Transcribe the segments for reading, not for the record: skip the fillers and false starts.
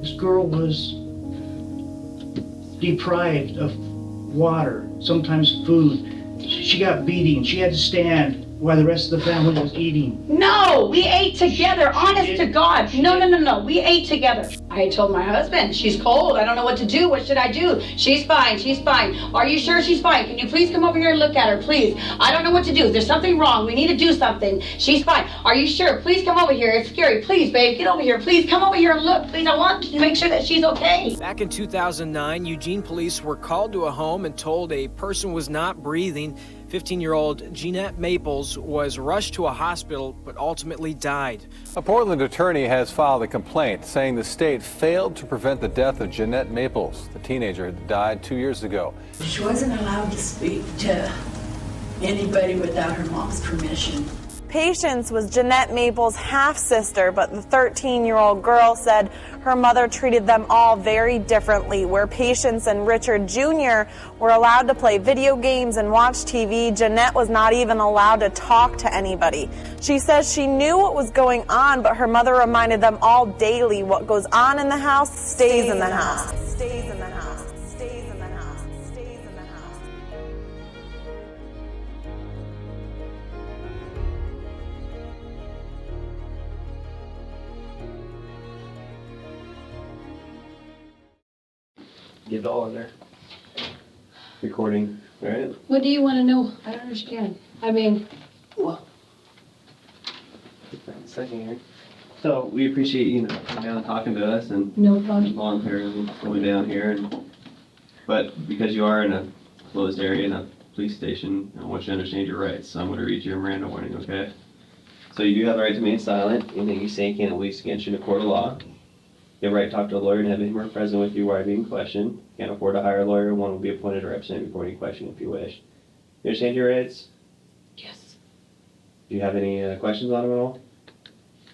This girl was deprived of water, sometimes food. She got beating. She had to stand while the rest of the family was eating. No, we ate together, honest to God. No, we ate together. I told my husband, she's cold, I don't know what to do, what should I do? She's fine. Are you sure she's fine? Can you please come over here and look at her, please? I don't know what to do, there's something wrong, we need to do something. She's fine. Are you sure? Please come over here, it's scary. Please, babe, get over here. Please come over here and look. Please, I want to make sure that she's okay. Back in 2009, Eugene police were called to a home and told a person was not breathing. 15-year-old Jeanette Maples was rushed to a hospital but ultimately died. A Portland attorney has filed a complaint saying the state failed to prevent the death of Jeanette Maples. The teenager had died 2 years ago. She wasn't allowed to speak to anybody without her mom's permission. Patience was Jeanette Maples' half-sister, but the 13-year-old girl said her mother treated them all very differently. Where Patience and Richard Jr. were allowed to play video games and watch TV, Jeanette was not even allowed to talk to anybody. She says she knew what was going on, but her mother reminded them all daily, what goes on in the house stays in the house. Stays in the house. Stays in the house. Stays in the house. Get it all in there. Recording, all right? What do you want to know? I don't understand. I mean, well, Second here. So we appreciate you coming down and talking to us and no problem. voluntarily going down here. But because you are in a closed area in a police station, I want you to understand your rights. So I'm going to read you a Miranda warning, okay? So you do have the right to remain silent. Anything you say can't be used against you in a court of law. You have the right to talk to a lawyer and have him or her present with you while being questioned. You can't afford to hire a lawyer. One will be appointed to represent you before any question if you wish. You understand your rights? Yes. Do you have any questions on them at all?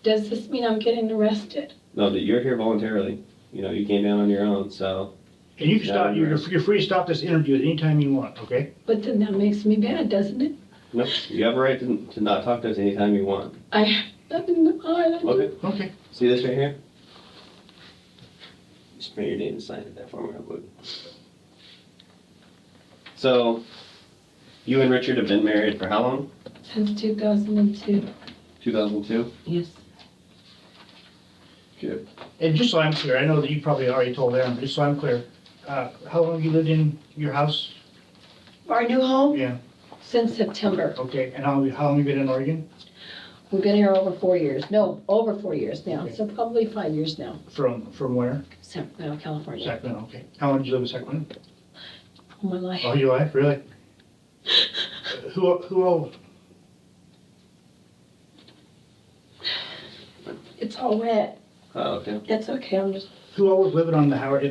Does this mean I'm getting arrested? No, that you're here voluntarily. You know, you came down on your own, so. And you can stop, you're free to stop this interview at any time you want, okay? But then that makes me bad, doesn't it? No, you have a right to not talk to us anytime you want. I have nothing to hide. Okay. Okay. See this right here? Just print your name and sign it there for me real quick. So, you and Richard have been married for how long? Since 2002. 2002? Yes. Good. And just so I'm clear, I know that you probably already told them, but just so I'm clear, how long have you lived in your house? Our new home? Yeah, Since September. okay, and how long have you been in Oregon? We've been here over 4 years. No, over 4 years now. Okay. So probably 5 years now. From where? Sacramento, California. Sacramento, okay. How long did you live in Sacramento? All my life. All your life, really? Who all? It's all wet. Oh, okay. That's okay. I'm just Who all was living on the Howard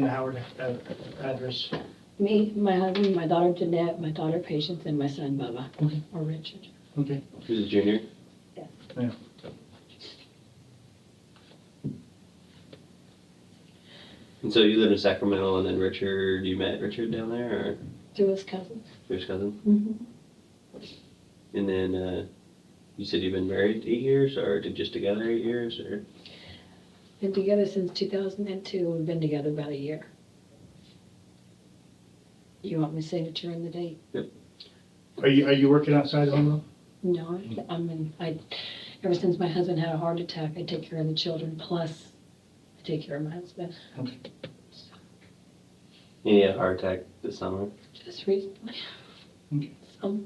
address? me, my husband, my daughter Jeanette, my daughter Patience, and my son Bubba, Okay. or Richard. Okay. Who's a junior? Yeah. And so you live in Sacramento, and then Richard, you met Richard down there, or Through his cousin. your cousin? Mm-hmm. And then you said you've been married 8 years, or just together 8 years, or? Been together since 2002. We've been together about a year. You want my signature in the date? Yep. Are you working outside the home No, ever since my husband had a heart attack, I take care of the children, plus I take care of my husband. Okay. And he had a heart attack this summer. Just recently. Okay.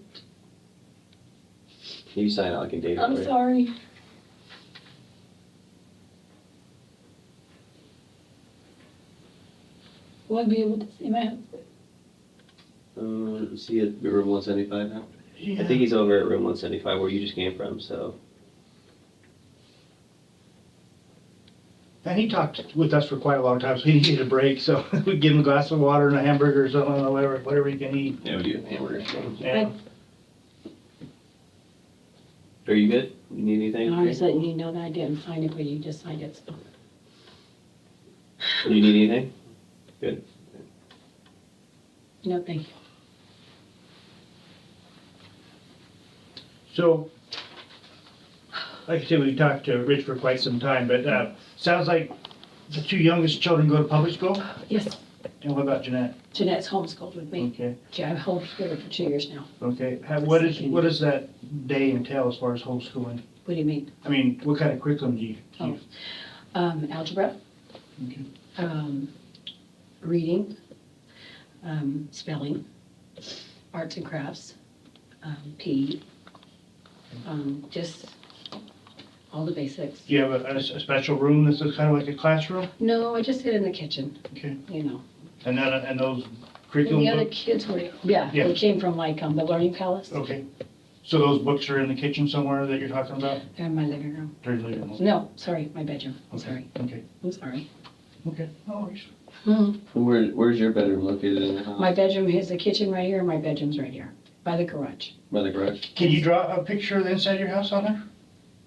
You signed out like a date. I'm sorry. Will I be able to see my husband? Is he at room 175 now? Yeah. I think he's over at room 175 where you just came from, so. And he talked with us for quite a long time, so he needed a break, so we give him a glass of water and a hamburger or something, or whatever he can eat. Yeah, we do hamburgers. Yeah. Are you good? You need anything? I was letting you know that I didn't sign it, but you just signed it, so. You need anything? Good. No, thank you. So, like I said, we talked to Rich for quite some time, but sounds like the two youngest children go to public school? Yes, And what about Jeanette? Jeanette's homeschooled with me. Okay, Yeah, I've homeschooled her for 2 years now. okay. What does that day entail as far as homeschooling? What do you mean? I mean, what kind of curriculum do you? Algebra, Okay. reading, spelling, arts and crafts, PE, just all the basics. Do you have a special room that's kind of like a classroom? No, I just sit in the kitchen, Okay. you know. And those And curriculum the other books? kids were, Yeah. they came from like the Learning Palace. Okay. So those books are in the kitchen somewhere that you're talking about? They're in my living room. They're in the living room? No, sorry, my bedroom. I'm Okay. sorry. Okay, I'm sorry. okay. No worries. Where's your bedroom located in the house? My bedroom is the kitchen right here, and my bedroom's right here, by the garage. By the garage? Can you draw a picture of the inside of your house on there?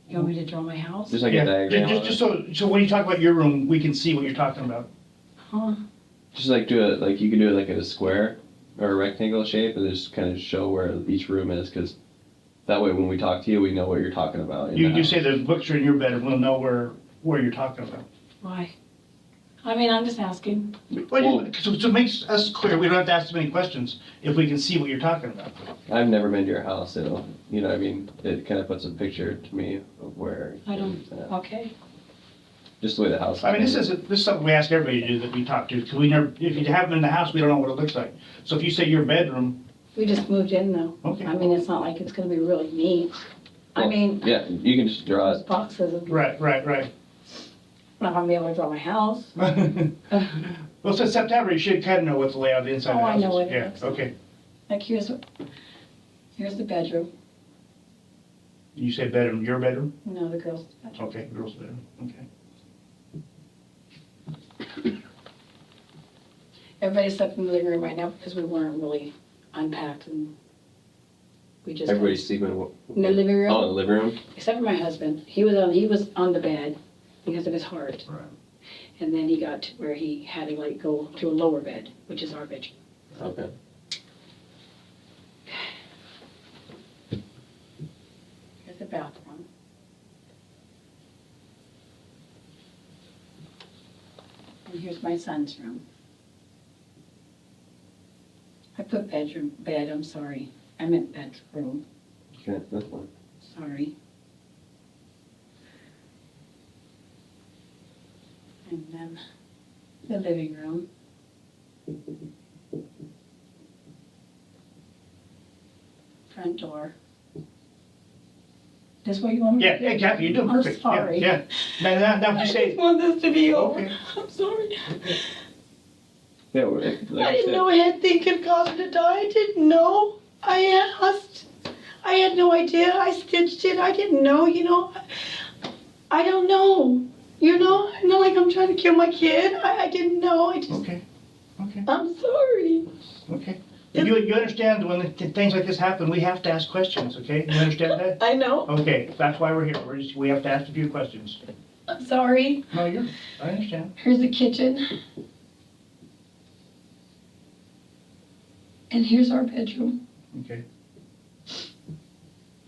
You want me to draw my house? Just like Yeah, a diagram Just of it? so when you talk about your room, we can see what you're talking about. Huh? Just like you could do it like in a square or a rectangle shape and just kind of show where each room is, because that way when we talk to you, we know what you're talking about. in the You house. say the books are in your bedroom, we'll know where you're talking about. Why? I mean, I'm just asking. So it makes us clear, we don't have to ask so many questions if we can see what you're talking about. I've never been to your house, so, you know, I mean, it kind of puts a picture to me of where. I don't, it's at. okay. Just the way the house. I mean, this is something we ask everybody to do that we talk to, because if you have them in the house, we don't know what it looks like. So if you say your bedroom, We just moved in though. Okay. I mean, it's not like it's gonna be really neat. I Well, mean, Yeah, you can just draw those it. boxes, I'm right. not gonna be able to draw my house. Well, since September, you should kind of know what the layout of the inside of the Oh, I house is. know what it Yeah, looks like. okay. Like here's the bedroom. You say bedroom, your bedroom? No, the girls' bedroom. Okay, girl's bedroom, okay. Everybody slept in the living room right now because we weren't really unpacked and we just. Everybody's sleeping In the living room? Oh, in the living room? Except for my husband. He was on the bed because of his heart. Right. And then he got to where he had to like go to a lower bed, which is our bedroom. Okay. Here's the bathroom. And here's my son's room. I put bed, I'm sorry. I meant bedroom, Okay, that's one. sorry. And then the living room. Front door. This what you want me to do? Yeah, Kathy, you're doing I'm perfect. sorry. Yeah. Now I you just say, want this to be over. Okay. I'm sorry. Yeah, like I didn't know a head thing could cause her to die. I didn't know. I asked. I had no idea. I stitched it. I didn't know, you know. I don't know. You know, I'm not like I'm trying to kill my kid. I didn't know. okay, I'm sorry. okay. You understand when things like this happen, we have to ask questions, okay? You understand that? I know. Okay, that's why we're here. We have to ask a few questions. I'm sorry. No, I understand. Here's the kitchen. And here's our bedroom. Okay.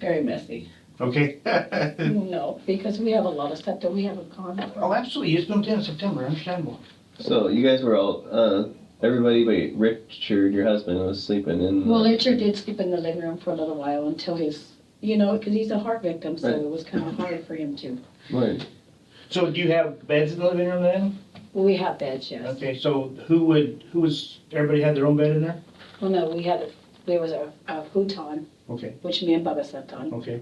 Very messy. Okay. No, because we have a lot of stuff that we haven't gone over. Oh, absolutely. It's moved in September. Understandable. So you guys were all, everybody but Richard, your husband, was sleeping in. Well, Richard did sleep in the living room for a little while until his, you know, because he's a heart victim, so Right. it was kind of hard for him to. Right. So do you have beds in the living room then? Well, we have beds, yes. Okay, so everybody had their own bed in there? Well, no, there was a futon, Okay, which me and Bubba slept on, okay.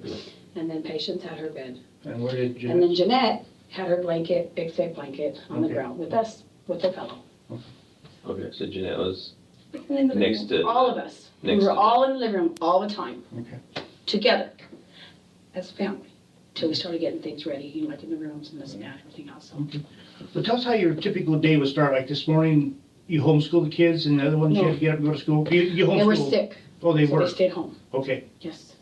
and then Patience had her bed. And where did And then Jeanette had her blanket, big thick blanket, on the Okay. ground with us, with her pillow. Okay, so Jeanette was In the living Next room. to- All of us. We next were to- all in the living room all the time, Okay. together, as a family, till we started getting things ready, you know, like in the rooms and this and that, everything else, so. So tell us how your typical day would start. Like this morning, you homeschool the kids, and the other ones you No. have to get up and go to school. You homeschool. They were sick, Oh, they so were. they stayed home. Okay. Yes.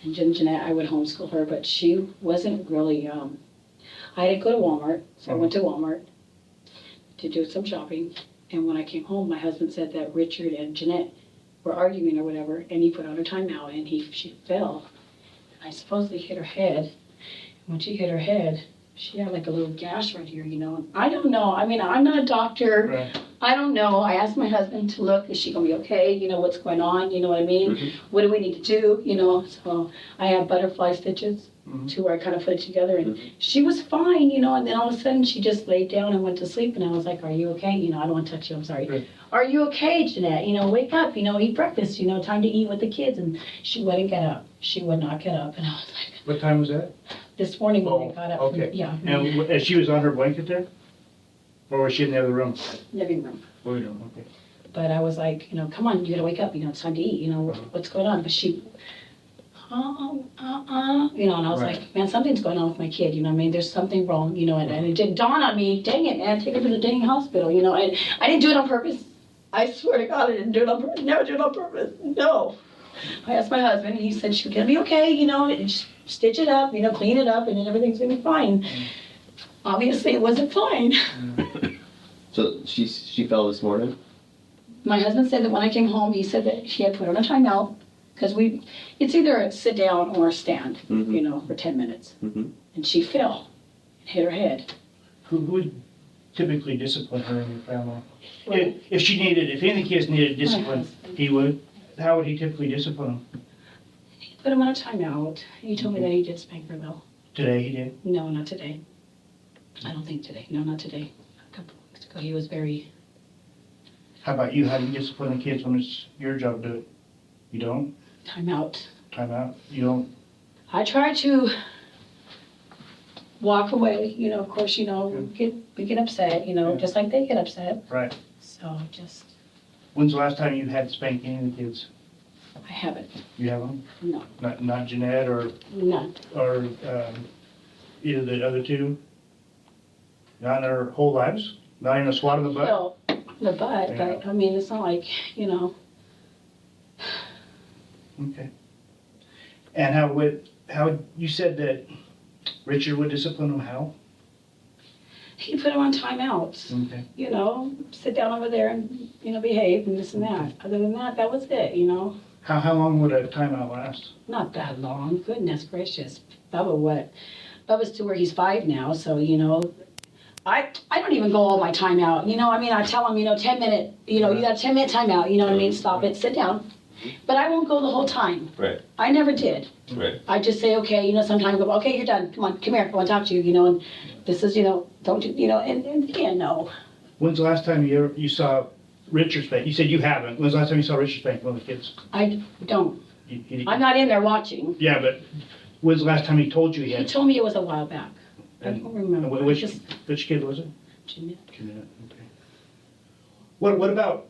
And Jeanette, I would homeschool her, but she wasn't really, I had to go to Walmart, so I went to Walmart to do some shopping. And when I came home, my husband said that Richard and Jeanette were arguing or whatever, and he put on her timeout, and she fell. I supposedly hit her head. When she hit her head, She had like a little gash right here, you know. I don't know. I mean, I'm not a doctor. Right. I don't know. I asked my husband to look, is she gonna be okay? You know, what's going on? You know what I mean? What do we need to do? You know, so I have butterfly stitches to where I kind of put it together, and she was fine, you know, and then all of a sudden she just laid down and went to sleep, and I was like, are you okay? You know, I don't want to touch you, I'm sorry. Right. Are you okay, Jeanette? You know, wake up, you know, eat breakfast, you know, time to eat with the kids. And she wouldn't get up. She would not get up. And I was like, What time was that? this morning when I got up. Okay. Yeah. And she was on her blanket there? Or was she in the other room? Living room. Living room, okay. But I was like, you know, come on, you gotta wake up, you know, it's time to eat, you know, what's going on? But she, you know, and I was Right. like, man, something's going on with my kid, you know what I mean? There's something wrong, you know, and it did dawn on me, dang it, man, take her to the dang hospital, you know, and I didn't do it on purpose. I swear to God, I didn't do it on purpose, never do it on purpose, no. I asked my husband, and he said she's gonna be okay, you know, and just stitch it up, you know, clean it up, and then everything's gonna be fine. Obviously, it wasn't fine. So she fell this morning? My husband said that when I came home, he said that she had put on a timeout, because it's either a sit down or a stand, you know, for 10 minutes. And she fell and hit her head. Who would typically discipline her in your family? Well, If any of the kids needed discipline, husband. he would? How would he typically discipline them? He put him on a timeout. He told me that he did spank her though. Today he did? No, not today. I don't think today. No, not today. A couple of weeks ago, he was very. How about you? How do you discipline the kids when it's your job to do it? You don't? Timeout. Time out? You don't? I try to walk away. You know, of course, you know, we get upset. You know, just like they get upset. Right. So just. When's the last time you had to spank any of the kids? I haven't. You haven't? No. Not Jeanette or None. Either the other two? Not in their whole lives? Not even a swat in the butt? Well, the butt, Yeah. but I mean, it's not like, you know. Okay. And how you said that Richard would discipline them, how? He put him on timeouts. Okay. You know, sit down over there and, you know, behave and this and that. Other than that, that was it, you know. How long would a timeout last? Not that long. Goodness gracious. Bubba, what? Bubba's to where he's 5 now, so, you know, I don't even go all my time out. You know, I mean, I tell him, you know, 10-minute, you know, you got a 10-minute timeout, you know what I mean? Stop it, sit down. But I won't go the whole time. Right. I never did. Right. I just say, okay, you know, sometimes I go, okay, you're done. Come on, come here. I want to talk to you, you know, and this is, you know, don't you, you know, and yeah, no. When's the last time you saw Richard spank? You said you haven't. When's the last time you saw Richard spank one of the kids? I don't. He- I'm not in there watching. Yeah, but when's the last time he told you he He had? told me it was a while back. I And don't remember. which kid was it? Jeanette. Jeanette, okay. What about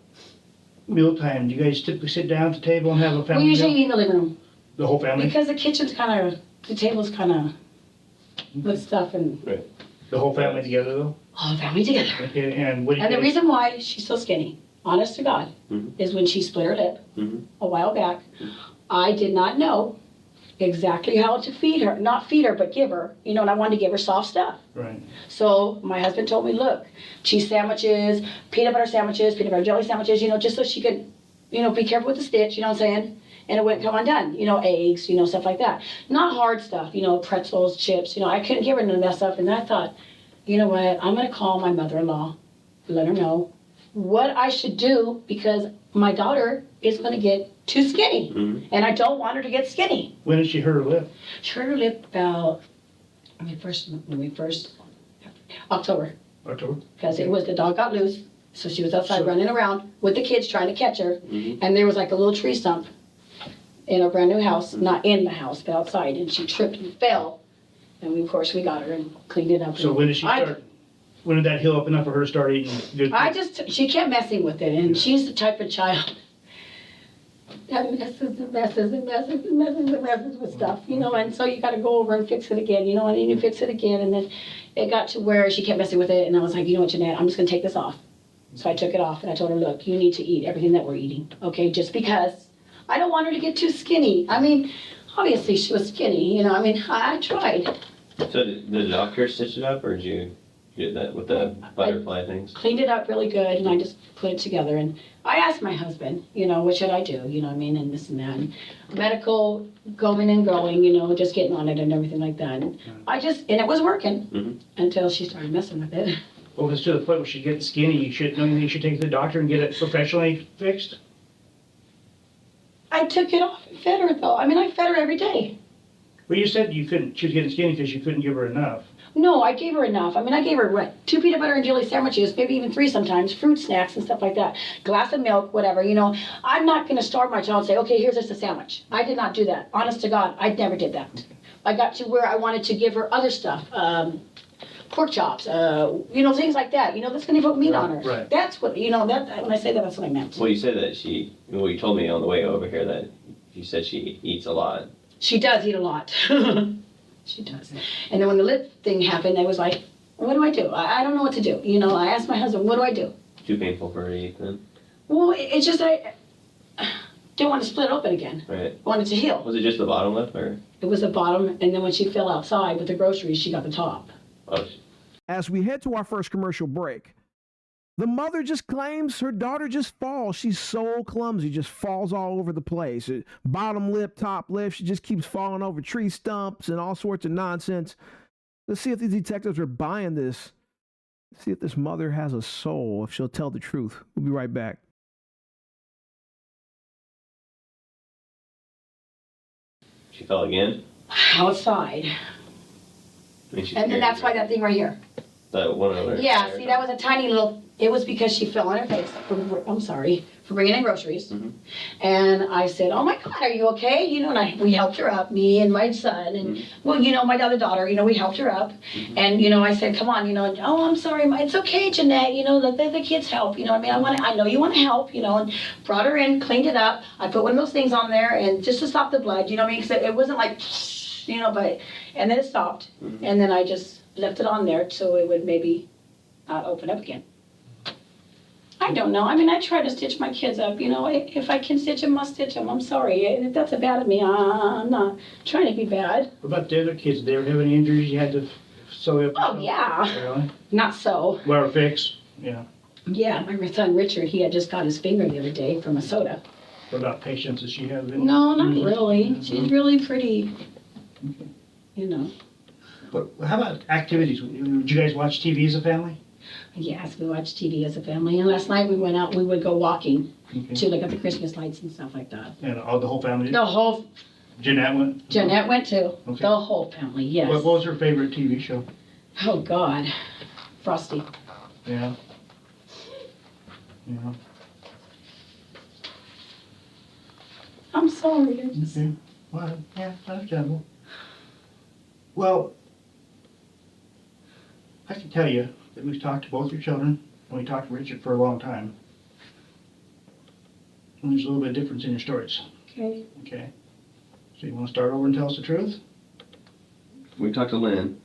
mealtime? Do you guys typically sit down at the table and have a We family usually meal? eat in the living room The whole family? because the kitchen's kind of, the table's kind of with stuff and The whole family together though? all the family together. Okay, and what do you And the guys- reason why she's so skinny, honest to God, is when she split her lip a while back. I did not know exactly how to feed her, not feed her, but give her, you know, and I wanted to give her soft stuff. Right. So my husband told me, look, cheese sandwiches, peanut butter jelly sandwiches, you know, just so she could, you know, be careful with the stitch, you know what I'm saying? And it wouldn't come undone, you know, eggs, you know, stuff like that. Not hard stuff, you know, pretzels, chips, you know, I couldn't give her none of that stuff. And I thought, you know what, I'm going to call my mother-in-law, let her know what I should do because my daughter is going to get too skinny. And I don't want her to get skinny. When did she hurt her lip? She hurt her lip about, when we first, October. October? Because it was, the dog got loose, so she was outside So- running around with the kids trying to catch her. And there was like a little tree stump in a brand new house, not in the house, but outside. And she tripped and fell. And we, of course, we got her and cleaned it up. So when did she start? When did that heal up enough for her to start eating good food? She kept messing with it, and she's the type of child that messes with stuff, you know, and so you gotta go over and fix it again, you know, and then you fix it again, and then it got to where she kept messing with it, and I was like, you know what, Jeanette, I'm just gonna take this off. So I took it off, and I told her, look, you need to eat everything that we're eating, okay, just because I don't want her to get too skinny. I mean, obviously she was skinny, you know, I mean, I tried. So did the doctor stitch it up, or did you? You did that with the butterfly things? Cleaned it up really good, and I just put it together. And I asked my husband, you know, what should I do? You know what I mean? And this and that. And medical going and going, you know, just getting on it and everything like that. And and it was working until she started messing with it. Well, if it's to the point where she's getting skinny, don't you think you should take it to the doctor and get it professionally fixed? I took it off and fed her, though. I mean, I fed her every day. Well, you said she was getting skinny because you couldn't give her enough. No, I gave her enough. I mean, I gave her, what, 2 peanut butter and jelly sandwiches, maybe even 3 sometimes, fruit snacks and stuff like that, glass of milk, whatever, you know. I'm not going to starve my child and say, okay, here's just a sandwich. I did not do that. Honest to God, I never did that. I got to where I wanted to give her other stuff, pork chops, you know, things like that, you know, that's going to put meat on her. Right. That's what, you know, that when I say that, that's what I meant. Well, you said that you told me on the way over here that you said she eats a lot. She does eat a lot. She does. And then when the lip thing happened, I was like, what do I do? I don't know what to do. You know, I asked my husband, what do I do? Too painful for her to eat then? Well, it's just I didn't want to split it open again. Right. I wanted to heal. Was it just the bottom lip or? It was the bottom, and then when she fell outside with the groceries, she got the top. Oh. As we head to our first commercial break, the mother just claims her daughter just falls. She's so clumsy, just falls all over the place. Bottom lip, top lip, she just keeps falling over tree stumps and all sorts of nonsense. Let's see if these detectives are buying this. See if this mother has a soul, if she'll tell the truth. We'll be right back. She fell again? Outside. I mean, And then that's why that thing right here. That one over there. Yeah, see, that was a tiny little, it was because she fell on her face, for bringing in groceries. And I said, oh my God, are you okay? You know, and we helped her up, me and my son, and, well, you know, my other daughter, you know, we helped her up. And, you know, I said, come on, you know, and, oh, I'm sorry, it's okay, Jeanette, you know, let the kids help, you know what I mean? I know you want to help, you know, and brought her in, cleaned it up. I put one of those things on there, and just to stop the blood, you know what I mean? Because it wasn't like, you know, but, and then it stopped. And then I just left it on there so it would maybe open up again. I don't know. I mean, I try to stitch my kids up, you know. If I can stitch them, I'll stitch them. I'm sorry. If that's bad of me, I'm not trying to be bad. What about the other kids? Did they ever have any injuries you had to sew up? Oh, yeah. Really? Not so. Well, fix? Yeah. Yeah, my son Richard, he had just got his finger the other day from a soda. What about patients? Does she have? No, not really. She's really pretty, you know. But how about activities? Would you guys watch TV as a family? Yes, we watch TV as a family. And last night we went out, we would go walking to look at the Christmas lights and stuff like that. And the whole family did? The whole, Jeanette went? Jeanette went too. Okay. The whole family, yes. What was her favorite TV show? Oh, God. Frosty. Yeah. Yeah. I'm sorry. Okay. Well, yeah, understandable. Well, I can tell you that we've talked to both your children, and we talked to Richard for a long time. And there's a little bit of difference in your stories. Okay. Okay. So you want to start over and tell us the truth? We talked to Lynn,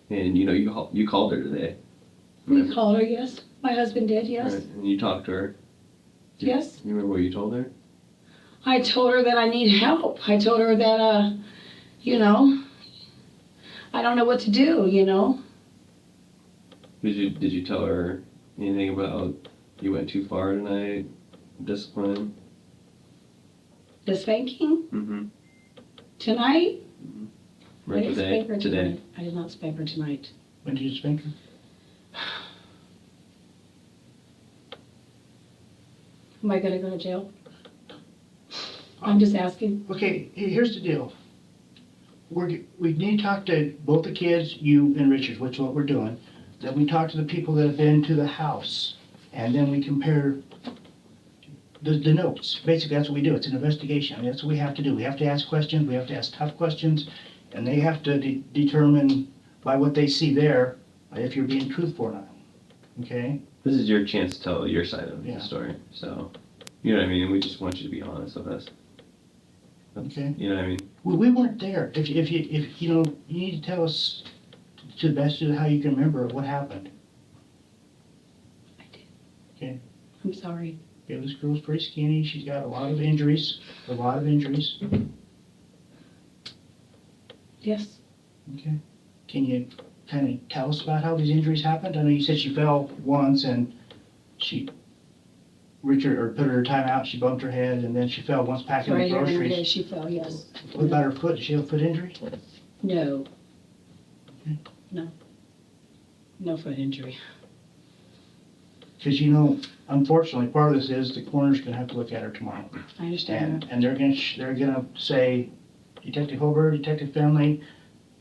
and you know you called her today. We called her, yes. My husband did, yes. Right, and you talked to her. Yes. You remember what you told her? I told her that I need help. I told her that, you know, I don't know what to do, you know. Did you tell her anything about you went too far tonight? Discipline? The spanking? Mm-hmm. Tonight? Right, I didn't today? spank her Today. tonight. I did not spank her tonight. When did you spank her? Am I gonna go to jail? I'm just asking. Okay, here's the deal. We need to talk to both the kids, you and Richard, which is what we're doing. Then we talk to the people that have been to the house, and then we compare the notes. Basically, that's what we do. It's an investigation. I mean, that's what we have to do. We have to ask questions. We have to ask tough questions, and they have to determine by what they see there if you're being truthful or not. Okay? This is your chance to tell your side of Yeah. the story. So, you know what I mean? We just want you to be honest with us. Okay. You know what I mean? Well, we weren't there. If you know, you need to tell us to the best of how you can remember what happened. I did. Okay. I'm sorry. Yeah, this girl's pretty skinny. She's got a lot of injuries. Yes. Okay. Can you kind of tell us about how these injuries happened? I know you said she fell once and Richard put her in timeout, she bumped her head, and then she fell once packing Right the here in the groceries. day she fell, yes. What about her foot? Did she have a foot injury? No. No. No foot injury. Because, you know, unfortunately, part of this is the coroner's gonna have to look at her tomorrow. I understand. And they're gonna say, Detective Holberg, Detective Finley,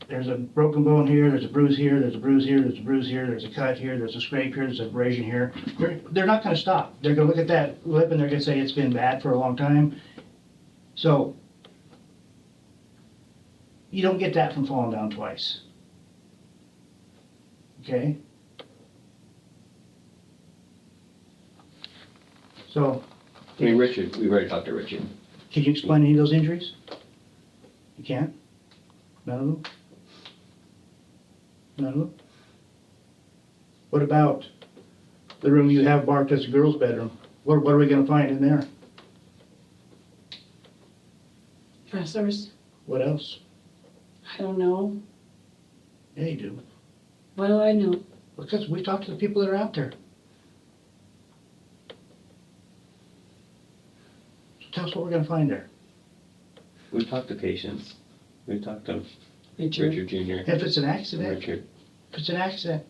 there's a broken bone here, there's a bruise here, there's a bruise here, there's a bruise here, there's a cut here, there's a scrape here, there's a abrasion here. They're not gonna stop. They're gonna look at that lip and they're gonna say it's been bad for a long time. So, you don't get that from falling down twice. Okay? So, I mean, Richard, we've already talked to Richard. can you explain any of those injuries? You can't? None of them? None of them? What about the room you have marked as a girl's bedroom? What are we gonna find in there? Dressers? What else? I don't know. Yeah, you do. What do I know? Because we talked to the people that are out there. So tell us what we're gonna find there. We've talked to patients. We've talked to Richard. Richard Jr. If it's an accident, Richard. if it's an accident,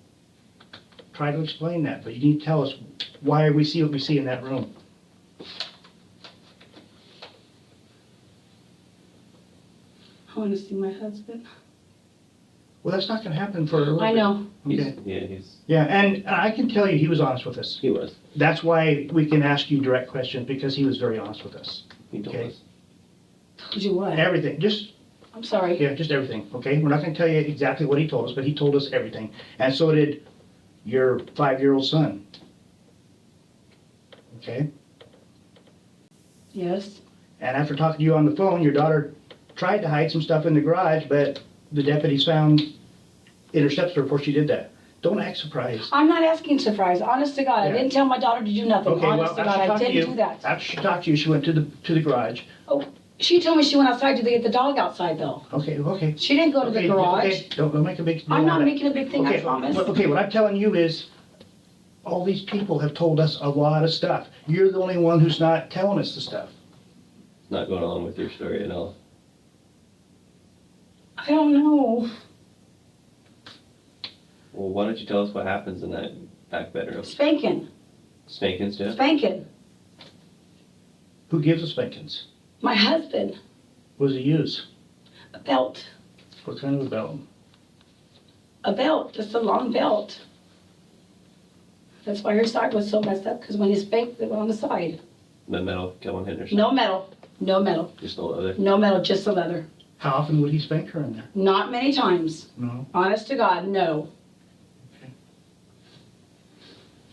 try to explain that, but you need to tell us why we see what we see in that room. I want to see my husband. Well, that's not gonna happen for a little bit. I know. Okay. Yeah, and I can tell you, he was honest with us. He was. That's why we can ask you direct questions, because he was very honest with us. He told Okay. us. Told you what? Everything, just, I'm sorry. yeah, just everything, okay? We're not gonna tell you exactly what he told us, but he told us everything. And so did your 5-year-old son. Okay? Yes. And after talking to you on the phone, your daughter tried to hide some stuff in the garage, but the deputies found, intercepted her before she did that. Don't act surprised. I'm not asking surprise. Honest to God, I Yeah. didn't tell my daughter to do nothing. Okay, well, Honest to after God, she I talked to didn't you, do that. after she talked to you, she went to the garage. She told me she went outside to get the dog outside, though. Okay. She didn't go to the Okay, garage. okay, don't make a big deal I'm out not of it. making a big thing, I promise. Okay, what I'm telling you is, all these people have told us a lot of stuff. You're the only one who's not telling us the stuff. Not going along with your story at all. I don't know. Well, why don't you tell us what happens in that back bedroom? Spanking. Spankings, Jeff? Spanking. Who gives the spankings? My husband. What does he use? A belt. What kind of a belt? A belt. Just a long belt. That's why her side was so messed up, because when he spanked, it went on the side. The metal killing Henderson? No metal. No metal. Just the leather? No metal, just the leather. How often would he spank her in there? Not many times. No. Honest to God, no.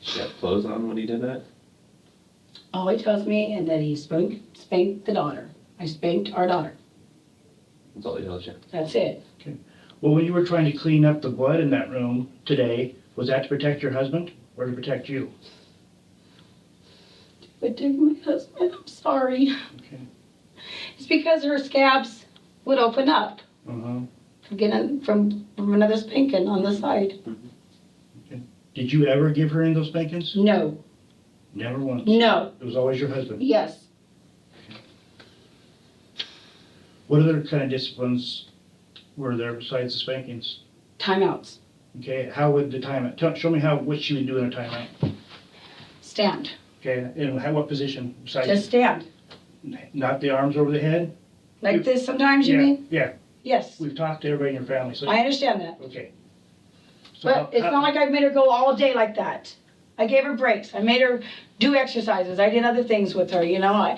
She had clothes on when he did that? All he tells me is that he spanked the daughter. I spanked our daughter. That's all he tells you. That's it. Well, when you were trying to clean up the blood in that room today, was that to protect your husband or to protect you? But dear, my husband, I'm sorry. Okay. It's because her scabs would open up Uh-huh. from another spanking on the side. Did you ever give her any of those spankings? No. Never once? No. It was always your husband? Yes. What other kind of disciplines were there besides the spankings? Timeouts. Okay, how would the timeout, show me what she would do in a timeout. Stand. Okay, in what position besides? Just stand. Not the arms over the head? Like this sometimes, you Yeah, mean? Yeah, Yes. we've talked to everybody in your family, so. I understand that. Okay. So But it's not like I made her go all day like that. I gave her breaks. I made her do exercises. I did other things with her, you know.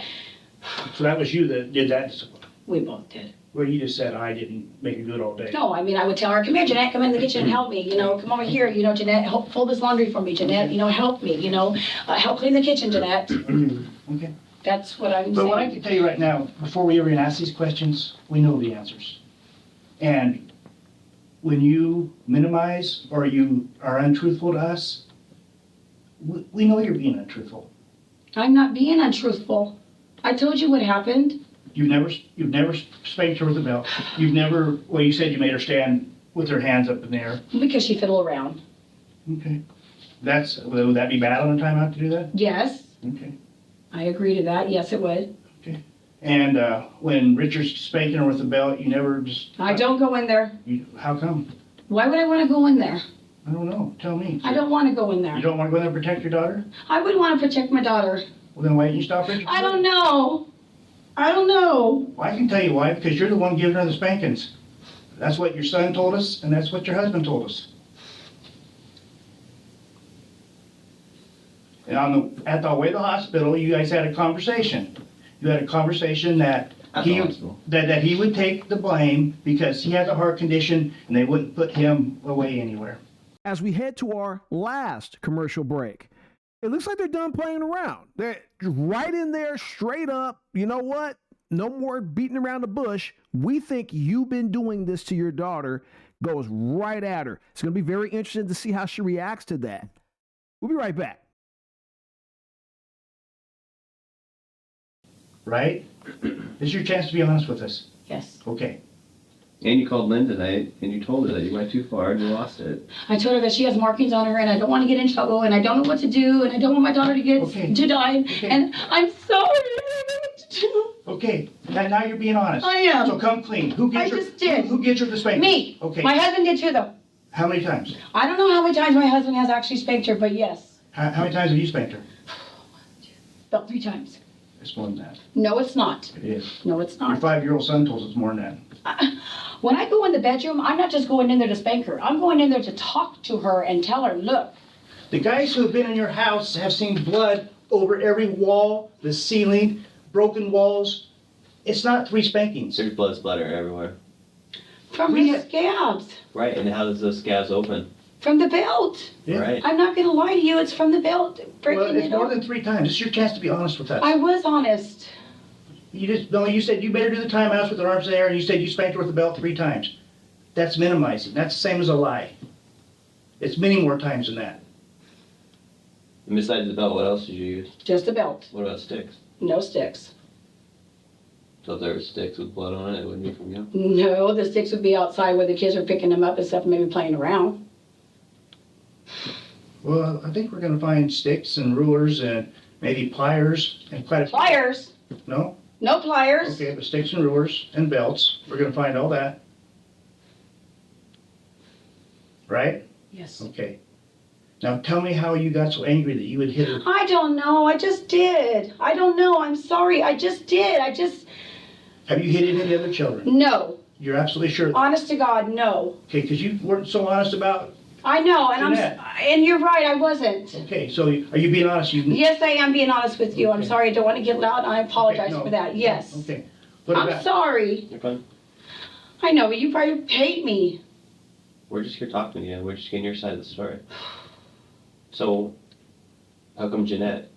So that was you that did that discipline? We both did. Well, you just said I didn't make her do it all day. No, I mean, I would tell her, come here, Jeanette, come in the kitchen and help me, you know, come over here, you know, Jeanette, help fold this laundry for me, Jeanette, you know, help me, you know, help clean the kitchen, Jeanette. Okay. That's what I'm But what I saying. can tell you right now, before we ever even ask these questions, we know the answers. And when you minimize or you are untruthful to us, we know you're being untruthful. I'm not being untruthful. I told you what happened. You've never spanked her with a belt. You've never, well, you said you made her stand with her hands up in the air? Because she fiddled around. Okay. Would that be bad on a timeout to do that? Yes, Okay. I agree to that. Yes, it would. And when Richard's spanking her with the belt, you never just... I don't go in there. How come? Why would I want to go in there? I don't know. Tell me. I don't want to go in there. You don't want to go in there and protect your daughter? I wouldn't want to protect my daughter. Well, then why didn't you stop Richard? I don't know. I don't know. Well, I can tell you why, because you're the one giving her the spankings. That's what your son told us, and that's what your husband told us. And at the way to the hospital, you guys had a conversation. You had a conversation that that he would take the blame because he has a heart condition, and they wouldn't put him away anywhere. As we head to our last commercial break, it looks like they're done playing around. They're right in there, straight up. You know what? No more beating around the bush. We think you've been doing this to your daughter. Goes right at her. It's going to be very interesting to see how she reacts to that. We'll be right back. Right? This is your chance to be honest with us. Yes. Okay. And you called Lynn tonight, and you told her that you went too far and you lost it. I told her that she has markings on her, and I don't want to get in trouble, and I don't know what to do, and I don't want my daughter to to die. Okay. And I'm sorry. I don't know what to do. Okay. Now you're being honest. I am. So come clean. Who gets I just did. Who gets her the spanking? Me. Okay. My husband did too, though. How many times? I don't know how many times my husband has actually spanked her, but yes. How many times have you spanked her? About 3 times. It's more than that. No, it's not. It is. No, it's Your not. 5-year-old son told us it's more than that. When I go in the bedroom, I'm not just going in there to spank her. I'm going in there to talk to her and tell her, look. The guys who have been in your house have seen blood over every wall, the ceiling, broken walls. It's not 3 spankings. There's blood splatter everywhere. From her scabs. Right, and how does those scabs open? From the belt. Yeah. Right. I'm not going to lie to you. It's from the belt. Well, it's more than 3 times. It's your chance to be honest with us. I was honest. You said you made her do the timeouts with her arms in the air, and you said you spanked her with the belt 3 times. That's minimizing. That's the same as a lie. It's many more times than that. And besides the belt, what else did you use? Just the belt. What about sticks? No sticks. So if there were sticks with blood on it, it wouldn't be from you? No, the sticks would be outside where the kids are picking them up and stuff, maybe playing around. Well, I think we're going to find sticks and rulers and maybe pliers and quite a few. Pliers? No? No pliers. Okay, but sticks and rulers and belts. We're going to find all that. Right? Yes. Okay. Now tell me how you got so angry that you would hit her. I don't know. I just did. I don't know. I'm sorry. I just did. Have you hit any of the other children? No. You're absolutely sure? Honest to God, no. Okay, because you weren't so honest about... I know, and Jeanette. and you're right, I wasn't. Okay, so are you being honest? Yes, I am being honest with you. I'm Okay. sorry. I don't want to get loud, and I apologize Okay, no. for that. Yes. Okay. What I'm about... sorry. You're fine. I know, but you probably hate me. We're just here talking to you. We're just getting your side of the story. So, how come Jeanette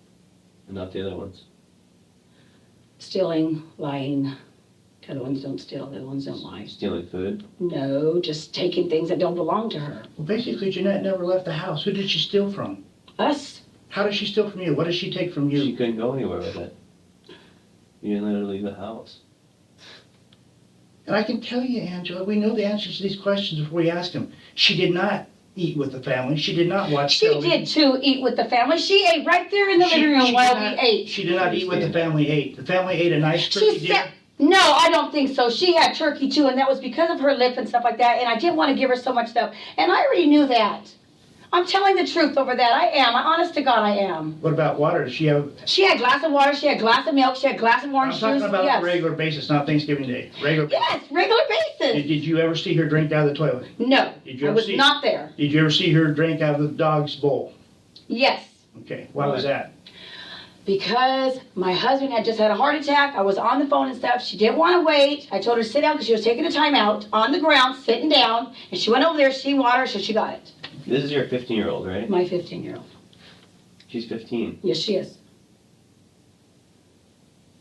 and not the other ones? Stealing, lying. The other ones don't steal. The other ones don't lie. Stealing food? No, just taking things that don't belong to her. Well, basically, Jeanette never left the house. Who did she steal from? Us? How did she steal from you? What did she take from you? She couldn't go anywhere with it. You didn't let her leave the house. And I can tell you, Angela, we know the answers to these questions before we ask them. She did not eat with the family. She did not watch She television. did too, eat with the family. She ate right there in the living room while we ate. She did not eat what the family ate. The family ate a nice turkey dinner. No, I don't think so. She had turkey too, and that was because of her lip and stuff like that, and I didn't want to give her so much stuff. And I already knew that. I'm telling the truth over that. I am. Honest to God, I am. What about water? Does she have... She had a glass of water, she had a glass of milk, she had a glass of orange I'm juice. talking about Yes. on a regular basis, not Thanksgiving Day. Regular basis. Yes, regular basis. Did you ever see her drink out of the toilet? No, Did you I ever was see- not there. Did you ever see her drink out of the dog's bowl? Yes, Okay, why was that? because my husband had just had a heart attack. I was on the phone and stuff. She didn't want to wait. I told her to sit down because she was taking a time out on the ground, sitting down. And she went over there, she water, so she got it. This is your 15-year-old, right? My 15-year-old. She's 15. Yes, she is.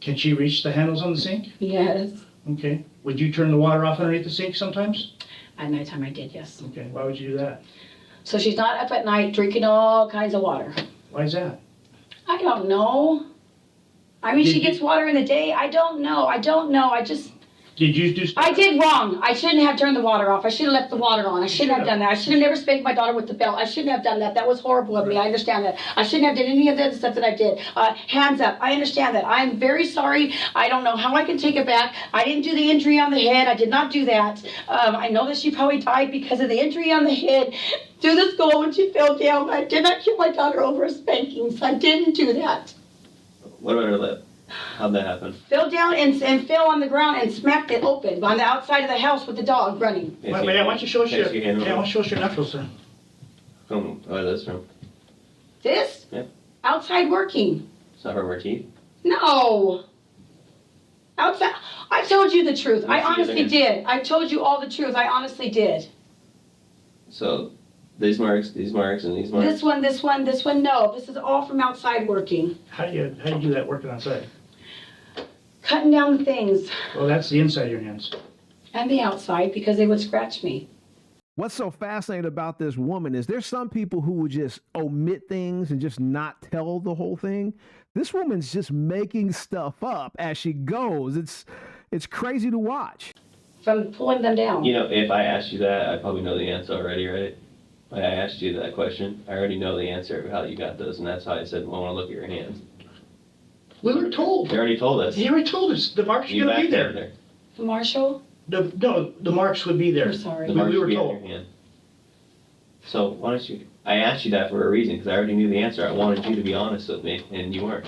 Can she reach the handles on the sink? Yes. Okay. Would you turn the water off underneath the sink sometimes? At nighttime I did, yes. Okay, why would you do that? So she's not up at night drinking all kinds of water. Why is that? I don't know. I mean, Did she you- gets water in the day. I don't know. I just, Did you do stuff? I did wrong. I shouldn't have turned the water off. I should have left the water on. I shouldn't have done that. I should have never spanked my daughter with the belt. I shouldn't have done that. That was horrible of me. I understand that. I shouldn't have done any of the stuff that I did. Hands up. I understand that. I'm very sorry. I don't know how I can take it back. I didn't do the injury on the head. I did not do that. I know that she probably died because of the injury on the head through the skull when she fell down. I did not kill my daughter over a spanking. So I didn't do that. What about her lip? How'd that happen? Fell down and fell on the ground and smacked it open on the outside of the house with the dog running. Wait, why don't you show us your, hand why don't you show us your knuckles, sir? From this from? This? Yeah. Outside working. It's not from her teeth. No. Outside. I told you the truth. I Let's see honestly it did. I told you all the truth. I honestly did. So these marks, and these marks. This one, no. This is all from outside working. How do you do that working outside? Cutting down the things. Well, that's the inside of your hands. And the outside because they would scratch me. What's so fascinating about this woman is there's some people who would just omit things and just not tell the whole thing. This woman's just making stuff up as she goes. It's crazy to watch. From pulling them down. You know, if I asked you that, I probably know the answer already, right? Like I asked you that question. I already know the answer of how you got those, and that's how I said, well, I want to look at your hands. We were told. They already told us. They already told us. The marks are going to be there. The Marshall? The marks would be there. I'm sorry. The marks We would were be on told. your hand. So why don't you? I asked you that for a reason because I already knew the answer. I wanted you to be honest with me, and you weren't.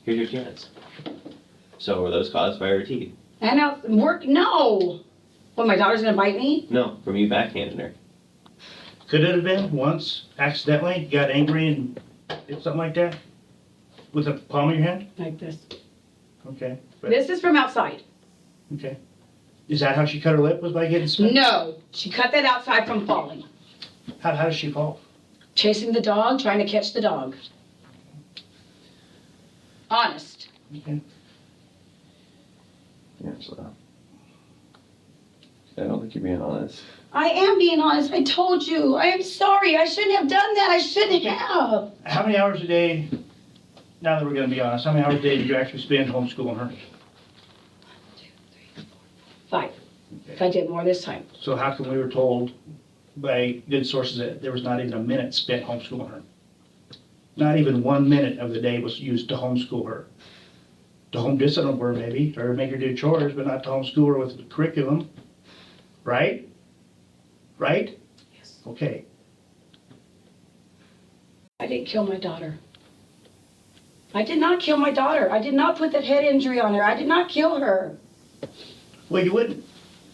Here's your chance. So were those caused by her teeth? And out work? No. Well, my daughter's gonna bite me? No, from you backhanding her. Could it have been once, accidentally, you got angry and did something like that? With the palm of your hand? Like this. Okay. But- This is from outside. Okay. Is that how she cut her lip, was by getting spanked? No. She cut that outside from falling. How does she fall? Chasing the dog, trying to catch the dog. Honest. Okay. Angela. I don't think you're being honest. I am being honest. I told you. I am sorry. I shouldn't have done that. I shouldn't have. How many hours a day, now that we're going to be honest, how many hours a day did you actually spend homeschooling her? 5. If I did more this time. So how come we were told by good sources that there was not even a minute spent homeschooling her? Not even 1 minute of the day was used to homeschool her. To home discipline her maybe, or make her do chores, but not to homeschool her with the curriculum. Right? Right? Yes. Okay. I didn't kill my daughter. I did not kill my daughter. I did not put that head injury on her. I did not kill her. Well, you wouldn't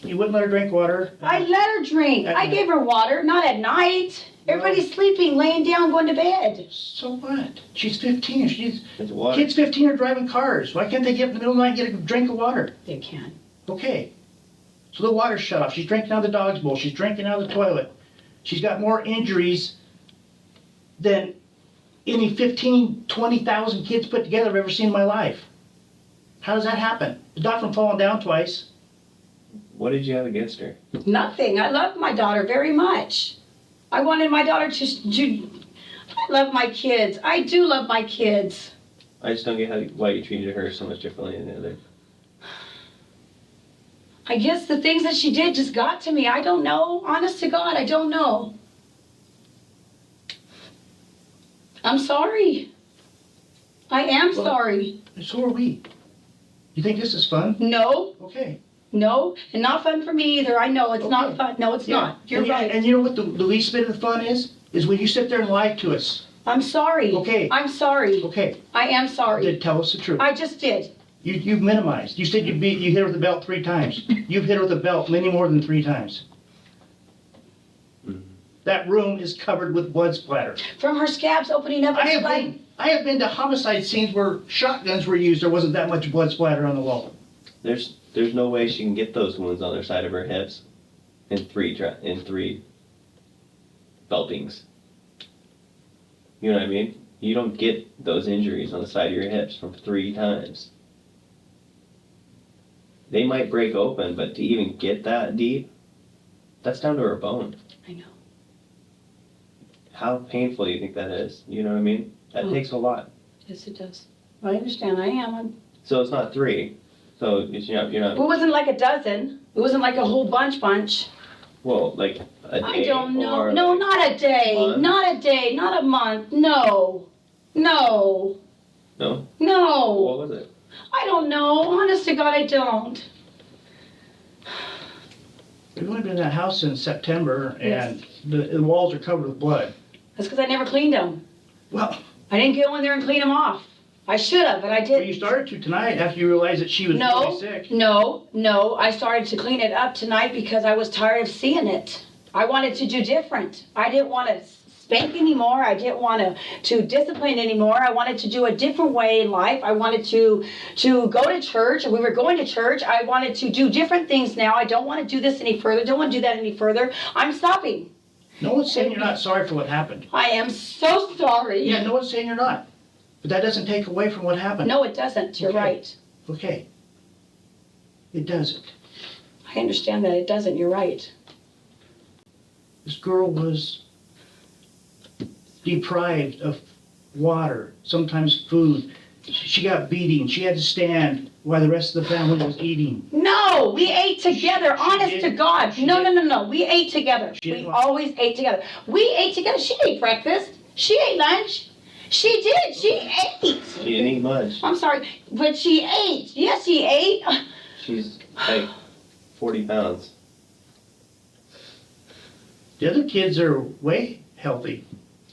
let her drink water. I let her drink. I gave her water, not at night. Everybody's sleeping, laying down, going to bed. So what? She's 15. It's water. Kids 15 are driving cars. Why can't they get up in the middle of the night and get a drink of water? They can. Okay. So the water's shut off. She's drinking out of the dog's bowl. She's drinking out of the toilet. She's got more injuries than any 15, 20,000 kids put together I've ever seen in my life. How does that happen? Not from falling down twice. What did you have against her? Nothing. I love my daughter very much. I wanted my daughter to. I love my kids. I do love my kids. I just don't get why you treated her so much differently than the other. I guess the things that she did just got to me. I don't know. Honest to God, I don't know. I'm sorry. I am sorry. So are we. You think this is fun? No, Okay. no, and not fun for me either. I know it's not Okay. fun. No, it's not. You're and right. And you know what the least bit of the fun is? Is when you sit there and lie to us. I'm sorry. Okay. I'm sorry. Okay. I am sorry. Then tell us the truth. I just did. You've minimized. You said you hit her with a belt 3 times. You've hit her with a belt many more than 3 times. Mm-hmm. That room is covered with blood splatter. From her scabs opening up. I It's have been to homicide scenes where shotguns were used. There wasn't that much blood splatter on the wall. There's no way she can get those wounds on the side of her hips in three beltings. You know what I mean? You don't get those injuries on the side of your hips from 3 times. They might break open, but to even get that deep, that's down to her bone. I know. How painful do you think that is? You know what I mean? That takes a lot. Yes, it does. I understand. I am. So it's not 3. So you're not. It wasn't like a dozen. It wasn't like a whole bunch. Well, like a day. I don't know. Or No, like not a day. month? Not a day. Not a month. No. No. No. No. What was it? I don't know. Honest to God, I don't. We've only been in that house since September, and the walls are covered with blood. That's because I never cleaned them. Well, I didn't go in there and clean them off. I should have, but I well, didn't. you started to tonight after you realized that she was really sick. No. I started to clean it up tonight because I was tired of seeing it. I wanted to do different. I didn't want to spank anymore. I didn't want to discipline anymore. I wanted to do a different way in life. I wanted to go to church. We were going to church. I wanted to do different things now. I don't want to do this any further. Don't want to do that any further. I'm stopping. No one's saying you're not sorry for what happened. I am so sorry. Yeah, no one's saying you're not. But that doesn't take away from what happened. No, it doesn't. You're Okay. right. Okay. It doesn't. I understand that it doesn't. You're right. This girl was deprived of water, sometimes food. She got beating. She had to stand while the rest of the family was eating. No, we ate together. Honest to God. No. We ate together. We always ate together. We ate together. She ate breakfast. She ate lunch. She did. She ate. She didn't eat much. I'm sorry, but she ate. Yes, she ate. She's like 40 pounds. The other kids are way healthy.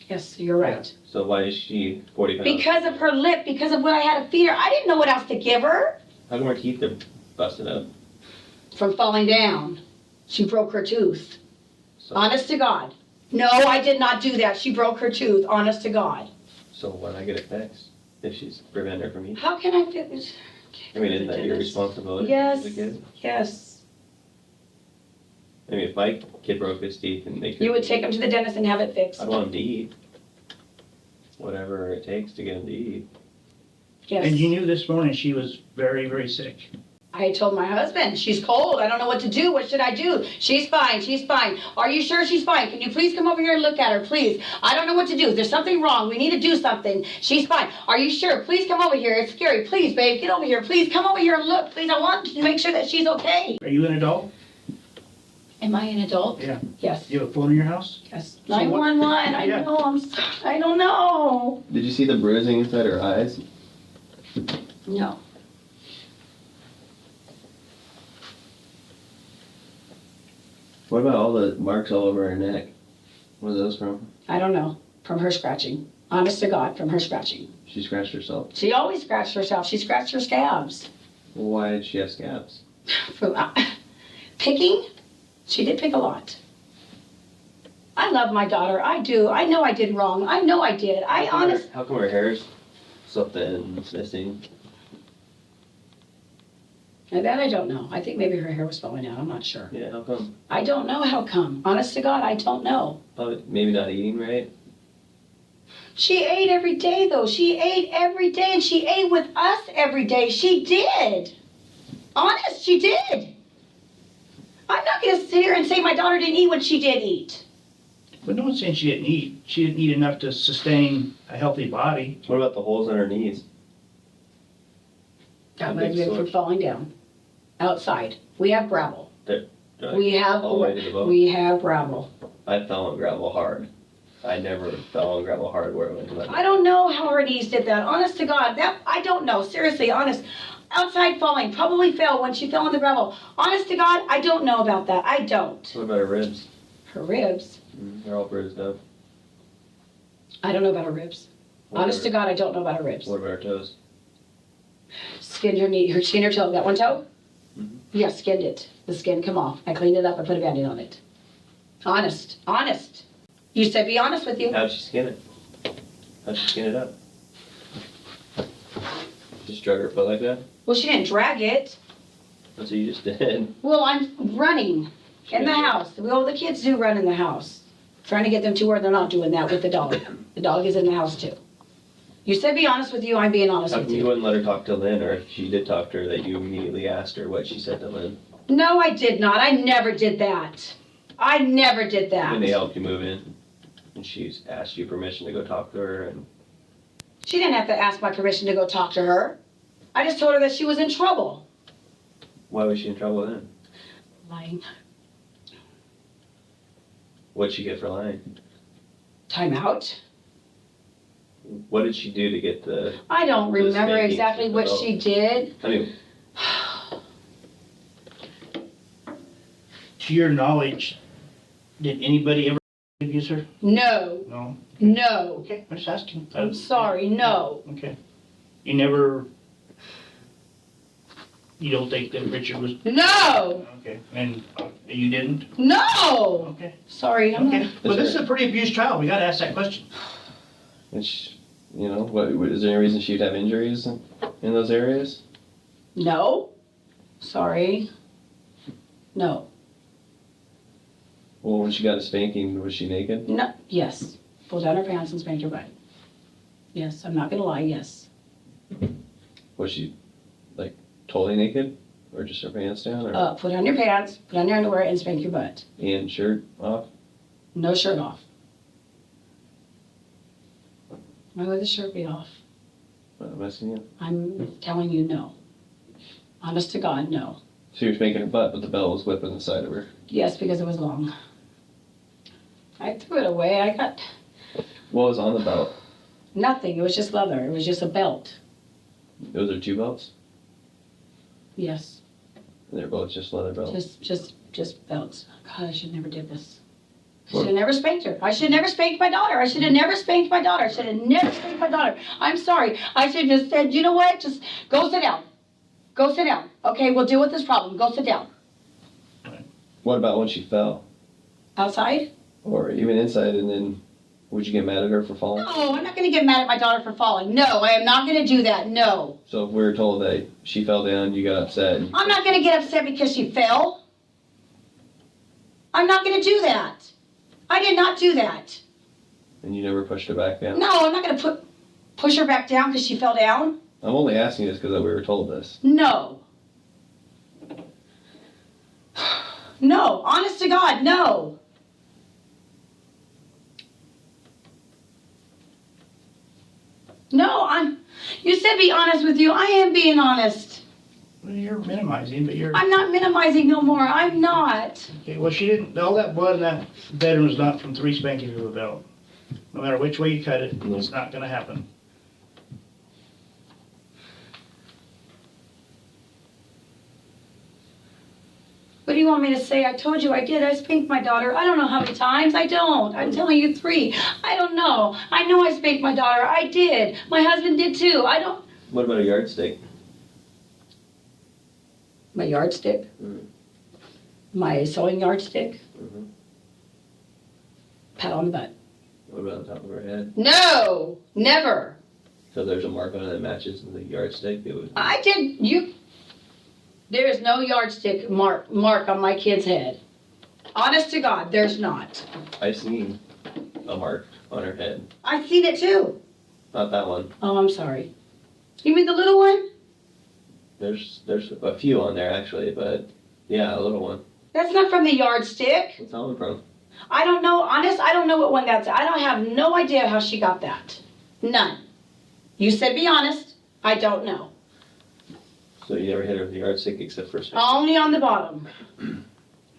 Yes, you're right. So why is she 40 pounds? Because of her lip, because of what I had to feed her. I didn't know what else to give her. How come her teeth are busted up? From falling down. She broke her tooth. So, Honest to God. No, I did not do that. She broke her tooth. Honest to God. So why not get it fixed if she's preventing her from eating? How can I fix? I mean, isn't that your responsibility Yes. as a kid? Yes. I mean, if my kid broke his teeth and they could, You would take him to the dentist and have it fixed. I'd want him to eat. Whatever it takes to get him to eat. Yes. And you knew this morning she was very, very sick. I told my husband, she's cold. I don't know what to do. What should I do? She's fine. She's fine. Are you sure she's fine? Can you please come over here and look at her, please? I don't know what to do. There's something wrong. We need to do something. She's fine. Are you sure? Please come over here. It's scary. Please, babe, get over here. Please come over here and look. Please, I want to make sure that she's okay. Are you an adult? Am I an adult? Yeah. Yes. You have a phone in your house? Yes. So what- 911. I Yeah. know. I don't know. Did you see the bruising inside her eyes? No. What about all the marks all over her neck? What are those from? I don't know. From her scratching. Honest to God, from her scratching. She scratched herself. She always scratched herself. She scratched her scabs. Why did she have scabs? From picking? She did pick a lot. I love my daughter. I do. I know I did wrong. I know I did. How come her hair's so thin and missing? That I don't know. I think maybe her hair was falling out. I'm not sure. Yeah, how come? I don't know how come. Honest to God, I don't know. Probably, maybe not eating right. She ate every day, though. She ate every day, and she ate with us every day. She did. Honest, she did. I'm not going to sit here and say my daughter didn't eat what she did eat. But no one's saying she didn't eat. She didn't eat enough to sustain a healthy body. What about the holes in her knees? That The might have big been from sores? falling down. Outside. We have gravel. Like, We have all the way to the bone? we have gravel. I fell on gravel hard. I never fell on gravel hard where it went to my I don't know how her knees did that. Honest to God, that I don't know. Seriously, honest. Outside falling, probably fell when she fell on the gravel. Honest to God, I don't know about that. I don't. What about her ribs? Her ribs. They're all bruised up. I don't know about her ribs. What Honest about to God, I don't know about her ribs. What about her toes? Skinned her knee, skinned her toe. That one toe? Mhm. Yeah, skinned it. The skin come off. I cleaned it up. I put a Band-Aid on it. Honest. Honest. You said be honest with you. How'd she skin it? How'd she skin it up? Just drug her foot like that? Well, she didn't drag it. That's what you just did. Well, I'm running in the house. Well, the kids do run in the house. Trying to get them to where they're not doing that with the dog. The dog is in the house too. You said be honest with you. I'm being honest How with come you you. wouldn't let her talk to Lynn, or if she did talk to her, that you immediately asked her what she said to Lynn? No, I did not. I never did that. I never did When they that. helped you move in, and she asked you permission to go talk to her, and She didn't have to ask my permission to go talk to her. I just told her that she was in trouble. Why was she in trouble then? Lying. What'd she get for lying? Time out. What did she do to get the? I don't The remember spankings exactly with what the she did. I mean, To your knowledge, did anybody ever abuse her? No, No? no. Okay, I'm just asking. I'm sorry, no. Okay. You never, you don't think that Richard was, No, okay, and you didn't? no. Okay. Sorry, I'm Okay, not. but this is a pretty abused child, we gotta ask that question. which, you know, what is there any reason she'd have injuries in those areas? No. Sorry. No. Well, when she got a spanking, was she naked? No. Yes. Pull down her pants and spank your butt. Yes, I'm not gonna lie, yes. Was she like totally naked, or just her pants down, or Put on your pants, put on your underwear, and spank your butt. and shirt off? No shirt off. Why would the shirt be off? I'm asking you. I'm telling you no. Honest to God, no. So you're spanking her butt, but the belt was whipping the side of her. Yes, because it was long. I threw it away. I got What was on the belt? nothing. It was just leather. It was just a belt. Those are 2 belts, Yes. and they're both just leather belts. Just belts. God, I should never did this. I should have never spanked her. I should have never spanked my daughter. I should have never spanked my daughter. I should have never spanked my daughter. I'm sorry. I should have just said, you know what? Just go sit down. Go sit down. Okay, we'll deal with this problem. Go sit down. What about when she fell, Outside? or even inside? And then, would you get mad at her for falling? No, I'm not going to get mad at my daughter for falling. No, I am not going to do that. No. So if we were told that she fell down, you got upset. And I'm not going to get upset because she fell. I'm not going to do that. I did not do that. And you never pushed her back down? No, I'm not going to push her back down because she fell down. I'm only asking this because we were told this. No. No, honest to God, no. No, you said be honest with you. I am being honest. Well, you're minimizing, but you're, I'm not minimizing no more. I'm not. okay, well, she didn't, all that blood in that bedroom is not from 3 spankings of a belt. No matter which way you cut it, it's not gonna happen. What do you want me to say? I told you I did. I spanked my daughter. I don't know how many times. I don't. I'm telling you 3. I don't know. I know I spanked my daughter. I did. My husband did too. I don't. What about a yardstick? My yardstick? Mhm. My sewing yardstick? Mhm. Pat on the butt. What about on top of her head? No! Never! So there's a mark on it that matches the yardstick? It would. I did. There is no yardstick mark on my kid's head. Honest to God, there's not. I've seen a mark on her head. I've seen it too. Not that one. Oh, I'm sorry. You mean the little one? There's a few on there actually, but yeah, a little one. That's not from the yardstick. What's that one from? I don't know. Honest, I don't know what one that's. I don't have no idea how she got that. None. You said be honest. I don't know. So you never hit her with the yardstick except for a spank? Only on the bottom.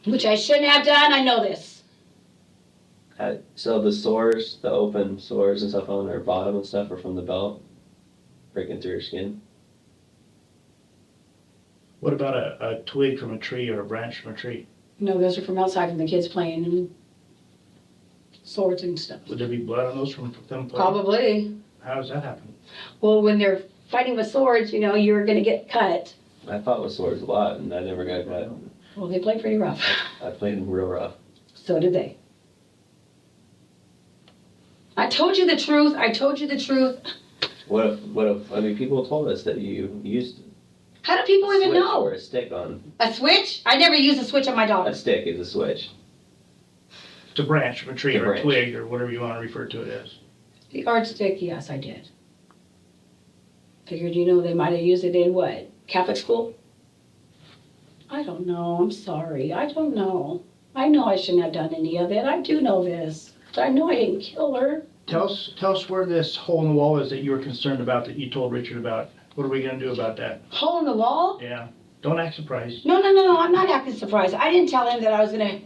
Which I shouldn't have done. I know this. So the sores, the open sores and stuff on her bottom and stuff are from the belt breaking through her skin? What about a twig from a tree or a branch from a tree? No, those are from outside from the kids playing and swords and stuff. Would there be blood on those from them? playing? Probably. How does that happen? Well, when they're fighting with swords, you're going to get cut. I fought with swords a lot and I never got cut. Well, they play pretty rough. I played them real rough. So did they. I told you the truth. I told you the truth. What if, I mean, people told us that you used How do people even switch know? or a stick on, A switch? I never used a switch on my a daughter. stick is a switch. It's a branch from a tree It's a or a branch. twig or whatever you want to refer to it as. The yardstick, yes, I did. Figured, they might have used it in what? Catholic school? I don't know. I'm sorry. I don't know. I know I shouldn't have done any of it. I do know this. But I know I didn't kill her. Tell us where this hole in the wall is that you were concerned about, that you told Richard about. What are we gonna do about that? Hole in the wall? Yeah. Don't act surprised. No, I'm not acting surprised. I didn't tell him that I was gonna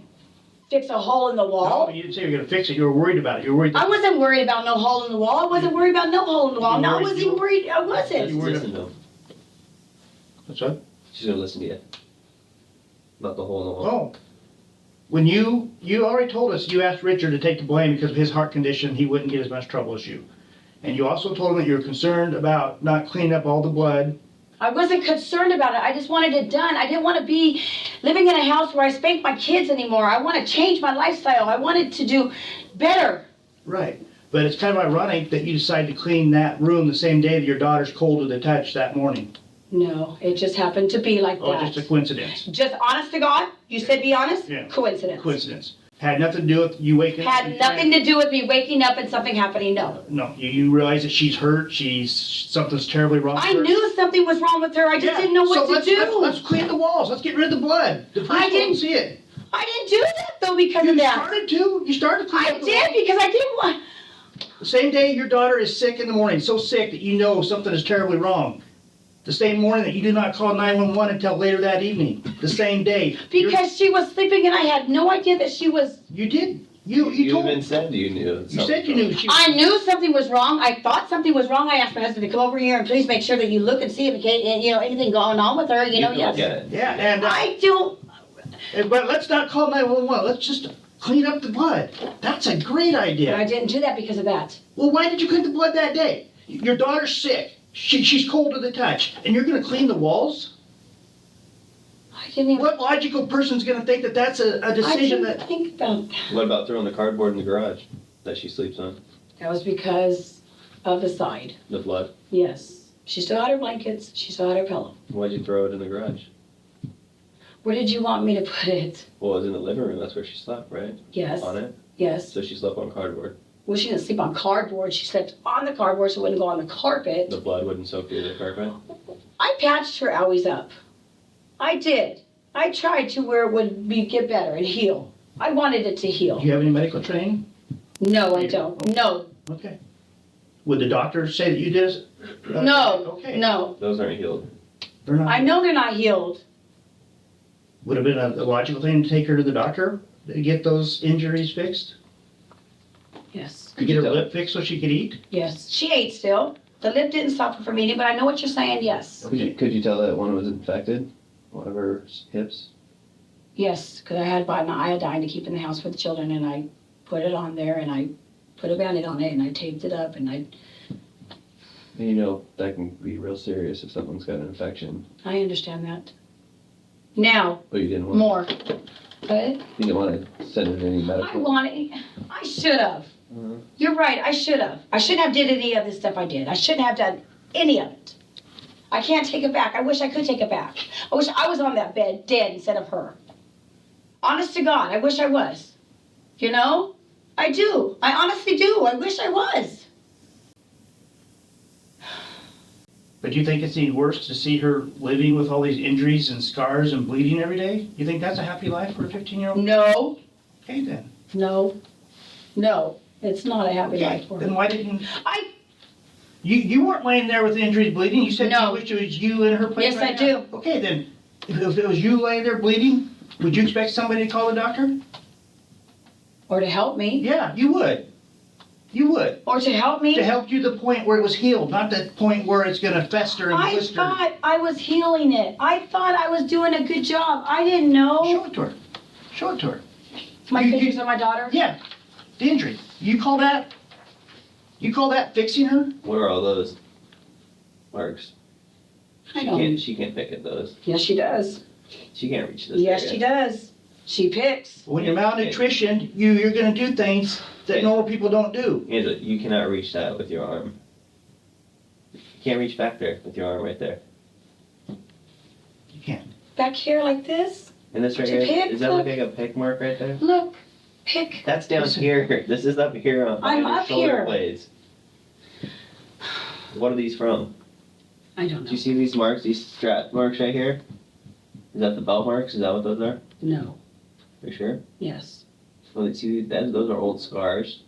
fix a hole in the wall. No, you didn't say you were gonna fix it. You were worried about it. You were worried. I wasn't worried about no hole in the wall. I wasn't worried about no hole in the wall. You No, I worried- wasn't you- even worried. I wasn't. You were- Listen to him. What's that? She's gonna listen to you. About the hole in the wall. Oh. When you already told us you asked Richard to take the blame because of his heart condition, he wouldn't get as much trouble as you. And you also told him that you were concerned about not cleaning up all the blood. I wasn't concerned about it. I just wanted it done. I didn't want to be living in a house where I spank my kids anymore. I want to change my lifestyle. I wanted to do better. Right. But it's kind of ironic that you decided to clean that room the same day that your daughter's cold to the touch that morning. No, it just happened to be like Oh, that. just a coincidence. Just honest to God? You said be honest? Yeah. Coincidence. Coincidence. Had nothing to do with you waking up. Had nothing to do with me waking up and something happening, no. No, you realize that she's hurt, something's terribly wrong with I her. knew something was wrong with her. I just didn't know what to do. Let's clean the walls. Let's get rid of the blood. The police I didn't won't see it. I didn't do that though because You of that. started to. You started to clean I up the did walls. because I didn't want. The same day your daughter is sick in the morning, so sick that you know something is terribly wrong. The same morning that you do not call 911 until later that evening. The same day. Because she was sleeping and I had no idea that she was. You did. You You told even said you knew. You said you knew she was. I knew something was wrong. I thought something was wrong. I asked my husband to come over here and please make sure that you look and see if anything going on with her. You know, can yes. look at it. Yeah, and I don't. but let's not call 911. Let's just clean up the blood. That's a great But I idea. didn't do that because of that. Well, why did you clean the blood that day? Your daughter's sick. She's cold to the touch, and you're going to clean the walls? I didn't even. What logical person's going to think that that's a I decision didn't that? think about that. What about throwing the cardboard in the garage that she sleeps on? That was because of the side. The blood? Yes. She still had her blankets. She still had her pillow. Why'd you throw it in the garage? Where did you want me to put it? Well, it was in the living room. That's where she slept, right? Yes. On it? Yes. So she slept on cardboard. Well, she didn't sleep on cardboard. She slept on the cardboard so it wouldn't go on the carpet. The blood wouldn't soak through the carpet? I patched her owies up. I did. I tried to where it would get better and heal. I wanted it to Do heal. you have any medical training? No, I don't. No. Okay. Would the doctor say that you did it? No. Okay. No. Those aren't healed. They're not. I know they're not healed. Would have been a logical thing to take her to the doctor to get those injuries fixed? Yes. To get her lip fixed so she could eat? Yes. She ate still. The lip didn't stop her from eating, but I know what you're saying. Yes. Could you tell that one was infected? One of her hips? Yes, because I had bought an iodine to keep in the house for the children, and I put it on there, and I put a Band-Aid on it, and I taped it up, and You know, that can be real serious if someone's got an infection. I understand that. Now, But you didn't want more. But You didn't want to send it any medical. I should have. Uh-huh. You're right, I should have. I shouldn't have did any of this stuff I did. I shouldn't have done any of it. I can't take it back. I wish I could take it back. I wish I was on that bed dead instead of her. Honest to God, I wish I was. You know? I do. I honestly do. I wish I was. But do you think it's any worse to see her living with all these injuries and scars and bleeding every day? You think that's a happy life for a 15-year-old? No. Okay, then. No. No. It's not a happy life for Then her. why didn't... You weren't laying there with injuries bleeding. You said No. you wish it was you in her place Yes, right I now. do. Okay, then. If it was you laying there bleeding, would you expect somebody to call the doctor? Or to help me. Yeah, you would. You would. Or to help me. To help you to the point where it was healed, not the point where it's going to fester and I blister. thought I was healing it. I thought I was doing a good job. I didn't know. Show it to her. Show it to her. My You- pictures of my daughter? Yeah, the injury. You call that fixing her? What are all those marks? I don't. She can't pick at those. Yes, she does. She can't reach this Yes, area. she does. She picks. When you're malnutritioned, you're going to do things that normal people don't do. Angela, you cannot reach that with your arm. You can't reach back there with your arm right there. You can't. Back here like this. And this right To here, pick? does that Look. look like a pick mark right there? Look. Pick. That's down Listen. here. This is up here on I'm your up shoulder here. blades. What are these from? I don't Do know. you see these marks, these strap marks right here? Is that the belt marks? Is that what those are? No. For sure? Yes. Well, see, those are old scars.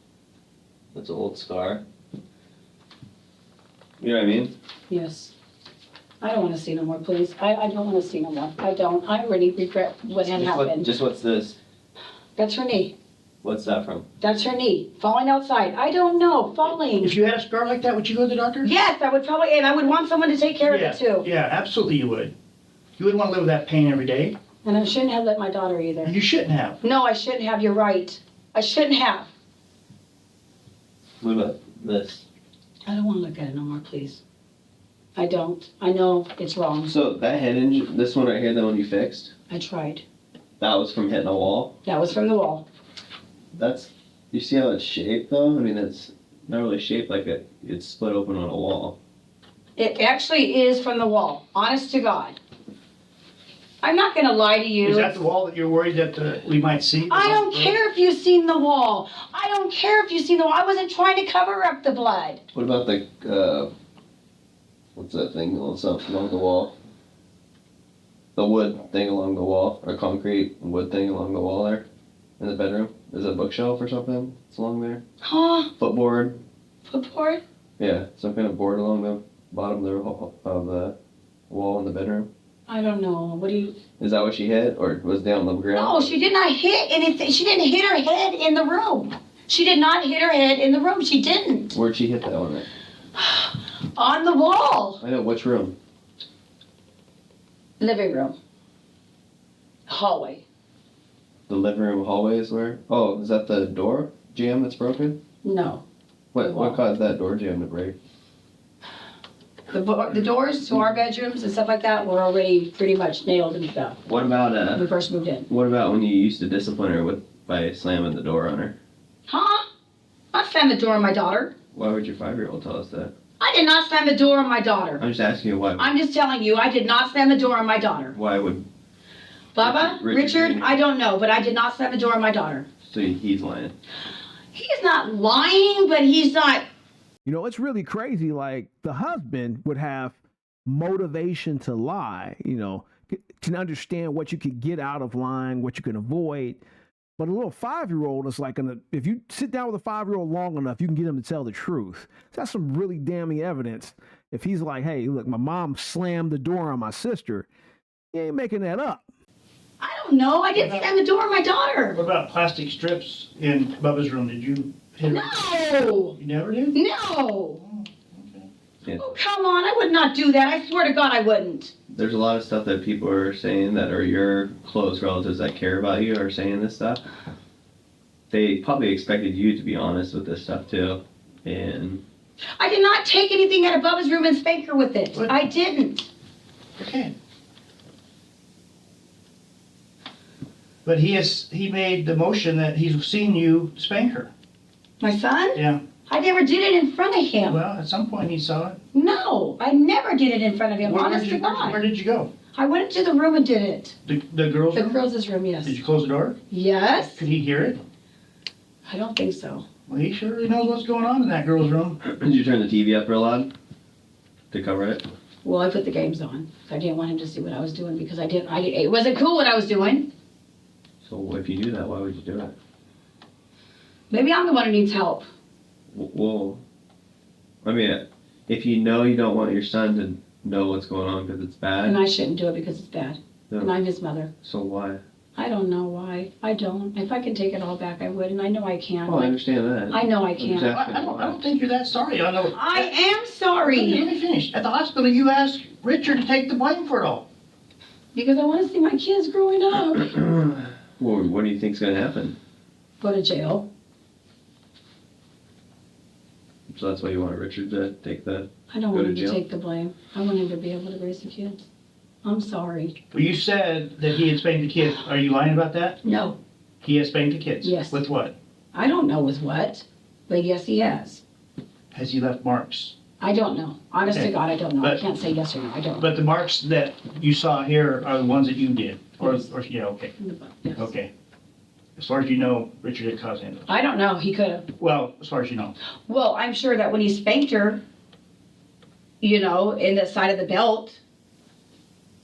That's an old scar. You know what I mean? Yes. I don't want to see no more, please. I don't want to see no more. I don't. I really regret what had happened. Just what's this? That's her knee. What's that from? That's her knee. Falling outside. I don't know. Falling. If you had a scar like that, would you go to the doctor? Yes, I would probably, and I would want someone to take care of Yeah, it too. yeah, absolutely you would. You wouldn't want to live with that pain every day. And I shouldn't have let my daughter either. You shouldn't have. No, I shouldn't have. You're right. I shouldn't have. What about this? I don't want to look at it no more, please. I don't. I know it's wrong. So that head injury, this one right here, the one you fixed, I tried. that was from hitting a wall? That was from the wall. That's, you see how it's shaped though? I mean, it's not really shaped like it's split open on a wall. It actually is from the wall. Honest to God. I'm not going to lie to you. Is that the wall that you're worried that we might see? I don't care if you've seen the wall. I don't care if you've seen the wall. I wasn't trying to cover up the blood. What about the, what's that thing along the wall? The wood thing along the wall, or concrete wood thing along the wall there in the bedroom? Is it a bookshelf or something? It's along there? Huh? Footboard? Footboard? Yeah, some kind of board along the bottom of the wall in the bedroom. I don't know. What do you... Is that what she hit, or was it down on the ground? No, she did not hit anything. She didn't hit her head in the room. She did not hit her head in the room. She didn't. Where'd she hit that one at? On the wall. I know, which room? Living room. Hallway. The living room hallway is where? Oh, is that the door jam that's broken? No. What caused that door jam to break? The doors to our bedrooms and stuff like that were already pretty much nailed and stuff What about when we first moved in. what about when you used to discipline her by slamming the door on her? Huh? I slammed the door on my daughter. Why would your 5-year-old tell us that? I did not slam the door on my daughter. I'm just asking you why. I'm just telling you, I did not slam the door on my daughter. Why would? Bubba, Richard, I don't know, but I did not slam the door on my daughter. So he's lying. He's not lying, but he's not. You know, it's really crazy. Like, the husband would have motivation to lie, you know, can understand what you could get out of lying, what you can avoid. But a little 5-year-old is like, if you sit down with a 5-year-old long enough, you can get him to tell the truth. That's some really damning evidence. If he's like, hey, look, my mom slammed the door on my sister, he ain't making that up. I don't know. I didn't slam the door on my daughter. What about plastic strips in Bubba's room? Did you hit her? No. You never did? No. Yeah. Oh, come on. I would not do that. I swear to God I wouldn't. There's a lot of stuff that people are saying that are your close relatives that care about you are saying this stuff. They probably expected you to be honest with this stuff too. And I did not take anything out of Bubba's room and spank her with it. What? I didn't. Okay. But he made the motion that he's seen you spank her. My son? Yeah. I never did it in front of him. Well, at some point he saw it. No, I never did it in front of him. Honest to God. Where did you go? I went into the room and did it. The girls' The room? girls' room, yes. Did you close the door? Yes. Could he hear it? I don't think so. Well, he surely knows what's going on in that girl's room. did you turn the TV up real loud to cover it? Well, I put the games on. I didn't want him to see what I was doing because it wasn't cool what I was doing. So if you knew that, why would you do it? Maybe I'm the one who needs help. Well, I mean, if you know you don't want your son to know what's going on because it's bad. And I shouldn't do it because it's bad. No. And I'm his mother. So why? I don't know why. I don't. If I can take it all back, I would, and I know I can. Well, I understand that. I know I I'm can. just asking I why. don't think you're that sorry. I know. I am Let sorry. me finish. At the hospital, you asked Richard to take the blame for it all. Because I want to see my kids growing up. Well, what do you think's going to happen? Go to jail. So that's why you want Richard to take the... I don't Go want to him to jail? take the blame. I want him to be able to raise the kids. I'm sorry. Well, you said that he had spanked the kids. Are you lying about that? No, He has spanked the kids? Yes. With what? I don't know with what, but yes, he has. Has he left marks? I don't know. Honest Okay. to God, I don't know. I But- can't say yes or no. I don't know. But the marks that you saw here are the ones that you did? Or yeah, okay. In the book, yes. Okay. As far as you know, Richard didn't cause any of those. I don't know. He could have. Well, as far as you know. Well, I'm sure that when he spanked her, in the side of the belt,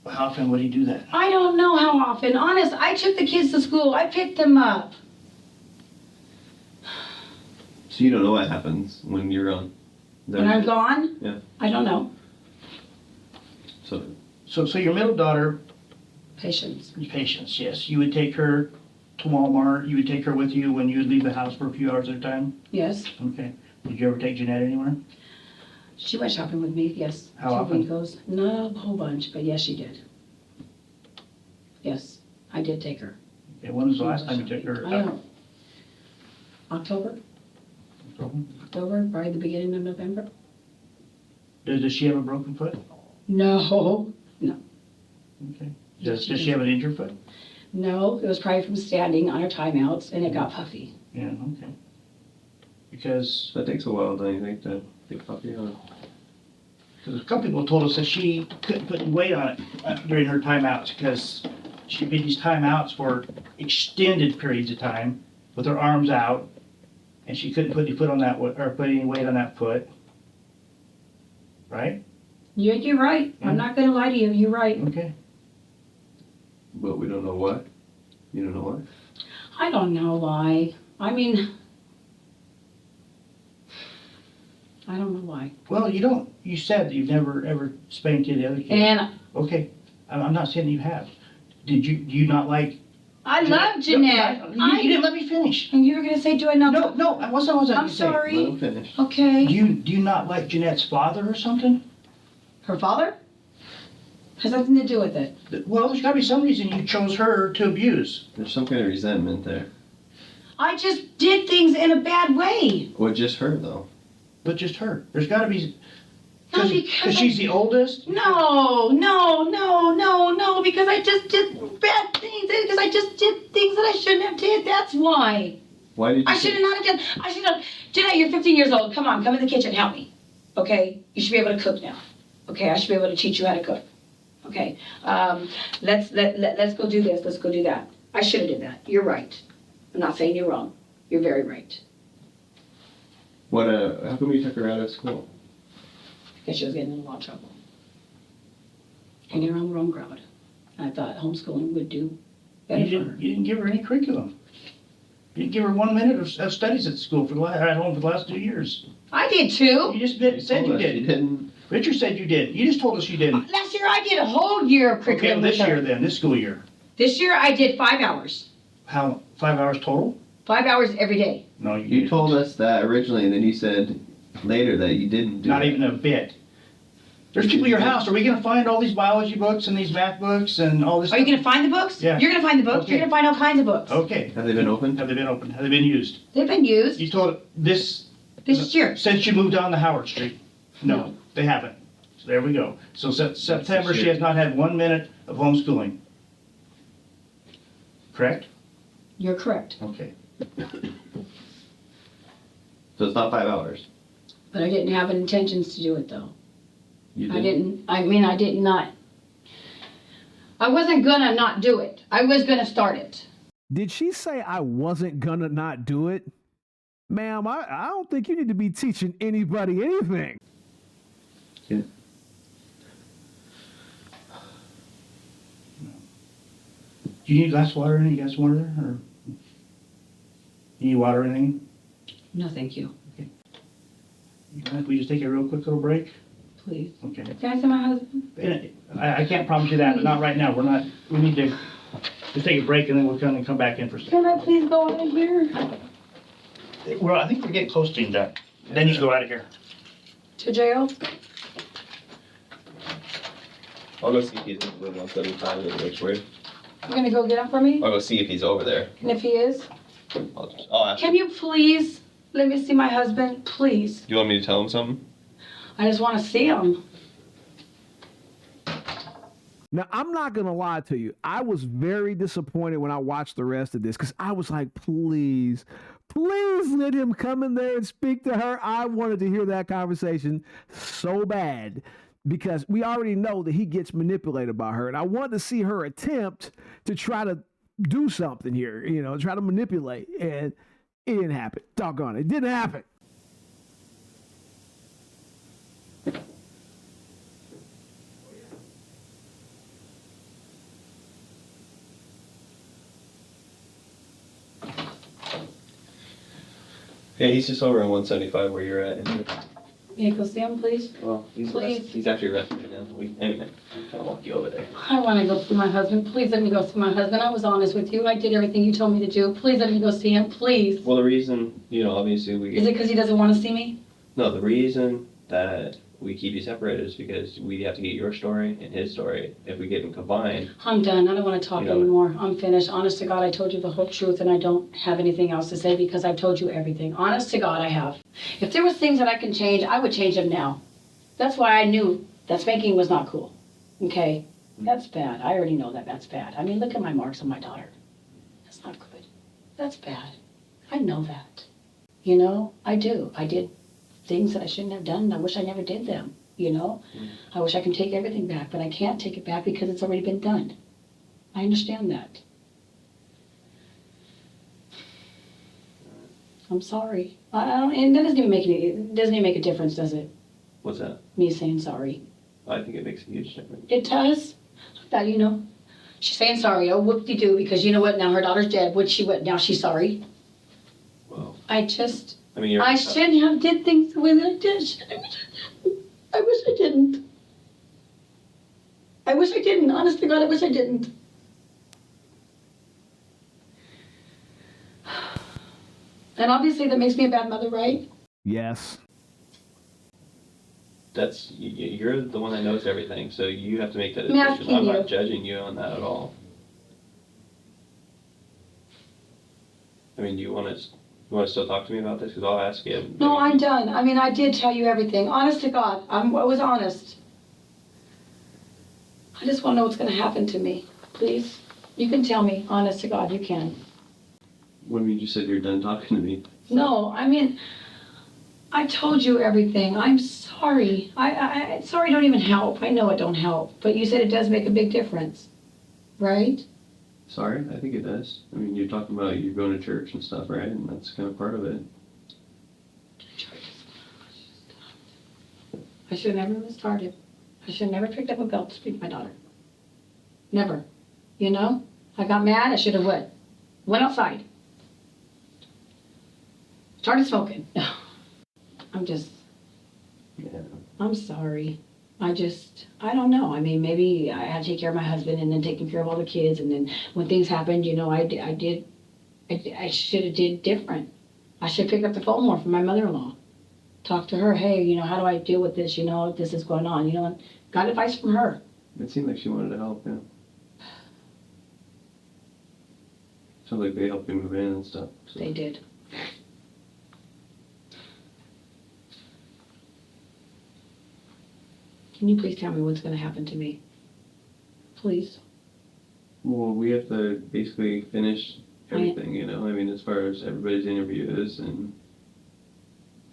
How often would he do that? I don't know how often. Honest, I took the kids to school. I picked them up. So you don't know what happens when you're gone? When I'm gone? Yeah. I don't know. So your middle daughter, Patience. Patience, yes, you would take her to Walmart, you would take her with you when you would leave the house for a few hours at a time? Yes. Okay. Did you ever take Jeanette anywhere? She went shopping with me, yes. How often? Goes. Not a whole bunch, but yes, she did. Yes, I did take her. Okay, when was the last time you took her? I don't know. October, probably the beginning of November. Does she have a broken foot? No. Okay. Does she have an injured foot? No, it was probably from standing on her timeouts and it got puffy. Yeah, okay. Because That takes a while, don't you think, to get puppy on? a couple people told us that she couldn't put any weight on it during her timeouts because she'd be these timeouts for extended periods of time with her arms out, and she couldn't put any foot on that or put any weight on that foot. Right? Yeah, you're right. I'm not gonna lie to you. You're right. Okay. But we don't know what. You don't know what? I don't know why. I mean, I don't know why. Well, you said that you've never ever spanked any other kid. And Okay. I'm not saying you have. Do you not like? I love Jeanette. No, you didn't let me finish. And you were gonna say, do I not? No, I wasn't. I'm gonna say. Let sorry. him finish. Do Okay. you not like Jeanette's father or something? Her father? Has nothing to do with it. Well, there's got to be some reason you chose her to abuse. There's some kind of resentment there. I just did things in a bad way. Well, just her, though. But just her. There's got to be. Not Because she's the oldest? No, because I just did bad things. Because I just did things that I shouldn't have did. That's why. Why did you I should have not have done. I should have. Jeanette, you're 15 years old. Come on, come in the kitchen, help me. Okay? You should be able to cook now. Okay? I should be able to teach you how to cook. Okay? Let's go do this. Let's go do that. I should have did that. You're right. I'm not saying you're wrong. You're very right. What, how come you took her out of school? Because she was getting in a lot of trouble. Hanging around the wrong crowd. I thought homeschooling would do better for her. You didn't give her any curriculum. You didn't give her 1 minute of studies at school at home for the last 2 years. I did too. You just said told you us did. You didn't. Richard said you did. You just told us you didn't. Last year I did a whole year of Okay, curriculum. well, this with her. year then, this school year. This year I did 5 hours. How, 5 hours total? 5 hours every day. No, You told us that originally, and then you said later that you didn't do Not it. even a bit. There's people at your house. Are we gonna find all these biology books and these math books and all this Are you stuff? gonna find the books? Yeah. You're gonna find the books. Okay. You're gonna find all kinds of books. Okay. Have they been opened? Have they been opened? Have they been used? They've been used You told this this year. since you moved on to Howard Street? No, they haven't. So there we go. So September, she has not had 1 minute of homeschooling. Correct? You're correct. Okay. So it's not 5 hours. But I didn't have intentions to do it though. You I didn't. I mean, I did not. I wasn't gonna not do it. I was gonna start it. Did she say I wasn't gonna not do it? Ma'am, I don't think you need to be teaching anybody anything. Yeah. Do you need glass of water? Any gas water there? Or you need water or anything? No, thank you. Can we just take a real quick little break? Please. Okay. Can I see my husband? I can't promise you that, but not right now. We need to just take a break and then we'll come back in for a second. Can I please go out of here? Well, I think we're getting close to being done. Then you can go out of here. To jail? I'll go see if he's in room 175 in the Richway. You're gonna go get him for me? I'll go see if he's over there. And if he is, I'll ask can him. you please let me see my husband? Please. Do you want me to tell him something? I just want to see him. Now, I'm not going to lie to you. I was very disappointed when I watched the rest of this because I was like, please let him come in there and speak to her. I wanted to hear that conversation so bad because we already know that he gets manipulated by her. And I wanted to see her attempt to try to do something here, try to manipulate. And it didn't happen. Doggone it. It didn't happen. Yeah, he's just over on 175 where you're at. Yeah, go see him, please. Well, Please. he's actually arrested right now. I'll walk you over there. I want to go see my husband. Please let me go see my husband. I was honest with you. I did everything you told me to do. Please let me go see him, please. Well, the reason, obviously Is it because he doesn't want to see me? No, the reason that we keep you separated is because we have to get your story and his story. If we get them combined. I'm done. I don't want to talk anymore. I'm finished. Honest to God, I told you the whole truth and I don't have anything else to say because I've told you everything. Honest to God, I have. If there was things that I can change, I would change them now. That's why I knew that spanking was not cool. Okay? That's bad. I already know that that's bad. I mean, look at my marks on my daughter. That's not good. That's bad. I know that. I do. I did things that I shouldn't have done. I wish I never did them, I wish I could take everything back, but I can't take it back because it's already been done. I understand that. I'm sorry. I don't, and that doesn't even make a difference, does it? What's that? Me saying sorry. I think it makes a huge difference. It does? I thought, she's saying sorry. Oh, whoop-de-doo, because you know what? Now her daughter's dead. Now she's sorry. Well. I shouldn't have did things the way that I did. I wish I didn't. I wish I didn't. Honest to God, I wish I didn't. And obviously that makes me a bad mother, right? Yes. You're the one that knows everything, so you have to make that I'm decision. asking I'm you. not judging you on that at all. I mean, do you want to still talk to me about this? Because I'll ask you. No, I'm done. I mean, I did tell you everything. Honest to God, I was honest. I just want to know what's going to happen to me. Please, you can tell me. Honest to God, you can. What do you mean you said you're done talking to me? No, I mean, I told you everything. I'm sorry. I sorry don't even help. I know it don't help. But you said it does make a big difference, right? Sorry, I think it does. I mean, you're talking about you're going to church and stuff, right? And that's kind of part of it. I should have never even started. I should have never picked up a belt to speak to my daughter. Never. I got mad. I should have what? Went outside. Started smoking. No. I'm sorry. I don't know. I mean, maybe I had to take care of my husband and then taking care of all the kids. And then when things happened, I should have did different. I should pick up the phone more for my mother-in-law. Talk to her. Hey, how do I deal with this? This is going on, and got advice from her. It seemed like she wanted to help, yeah. Sounds like they helped you move in and stuff. So. They did. Can you please tell me what's going to happen to me? Please. Well, we have to basically finish everything, I mean, as far as everybody's interviews and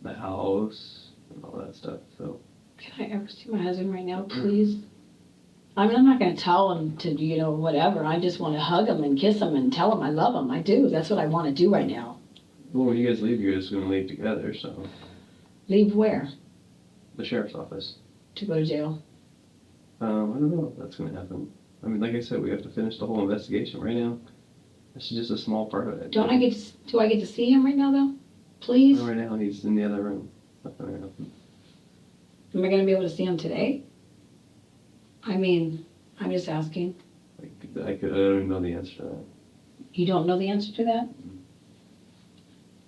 the house and all that stuff, so. Can I ever see my husband right now, please? I mean, I'm not going to tell him to, whatever. I just want to hug him and kiss him and tell him I love him. I do. That's what I want to do right now. Well, when you guys leave, you're just going to leave together, so. Leave where? The sheriff's office. To go to jail? I don't know if that's going to happen. I mean, like I said, we have to finish the whole investigation right now. This is just a small part of it. Do I get to see him right now, though? Please? No, right now, he's in the other room. Nothing going to happen. Am I going to be able to see him today? I mean, I'm just asking. I don't even know the answer to that. You don't know the answer to that?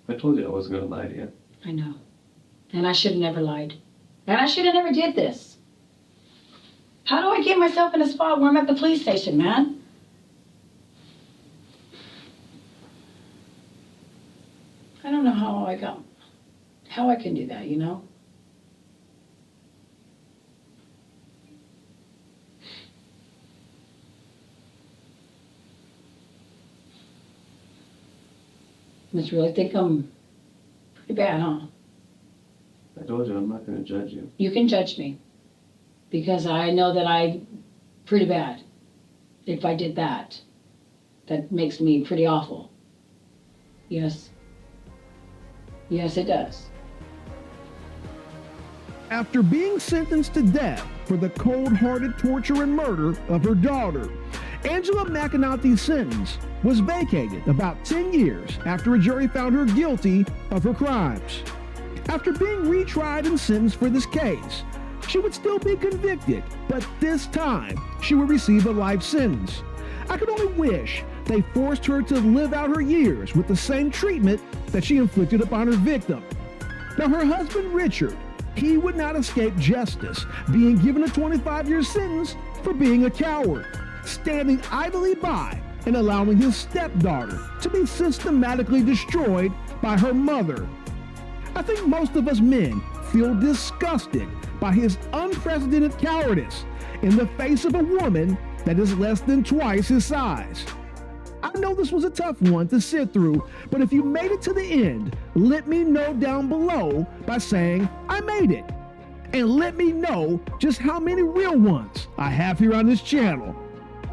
I told you I wasn't going to lie to you. I know. And I should have never lied. And I should have never did this. How do I get myself in a spot where I'm at the police station, man? I don't know how I can do that, Must really think I'm pretty bad, huh? I told you I'm not going to judge you. You can judge me. Because I know that I'm pretty bad. If I did that, that makes me pretty awful. Yes. Yes, it does. After being sentenced to death for the cold-hearted torture and murder of her daughter, Angela McAnulty's sentence was vacated about 10 years after a jury found her guilty of her crimes. After being retried and sentenced for this case, she would still be convicted, but this time she would receive a life sentence. I could only wish they forced her to live out her years with the same treatment that she inflicted upon her victim. Now, her husband, Richard, he would not escape justice, being given a 25-year sentence for being a coward, standing idly by and allowing his stepdaughter to be systematically destroyed by her mother. I think most of us men feel disgusted by his unprecedented cowardice in the face of a woman that is less than twice his size. I know this was a tough one to sit through, but if you made it to the end, let me know down below by saying, I made it. And let me know just how many real ones I have here on this channel.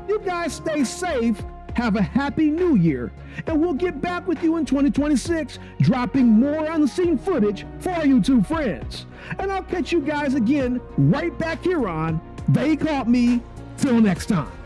You guys stay safe, have a happy new year, and we'll get back with you in 2026, dropping more unseen footage for our YouTube friends. And I'll catch you guys again right back here on They Caught Me. Till next time.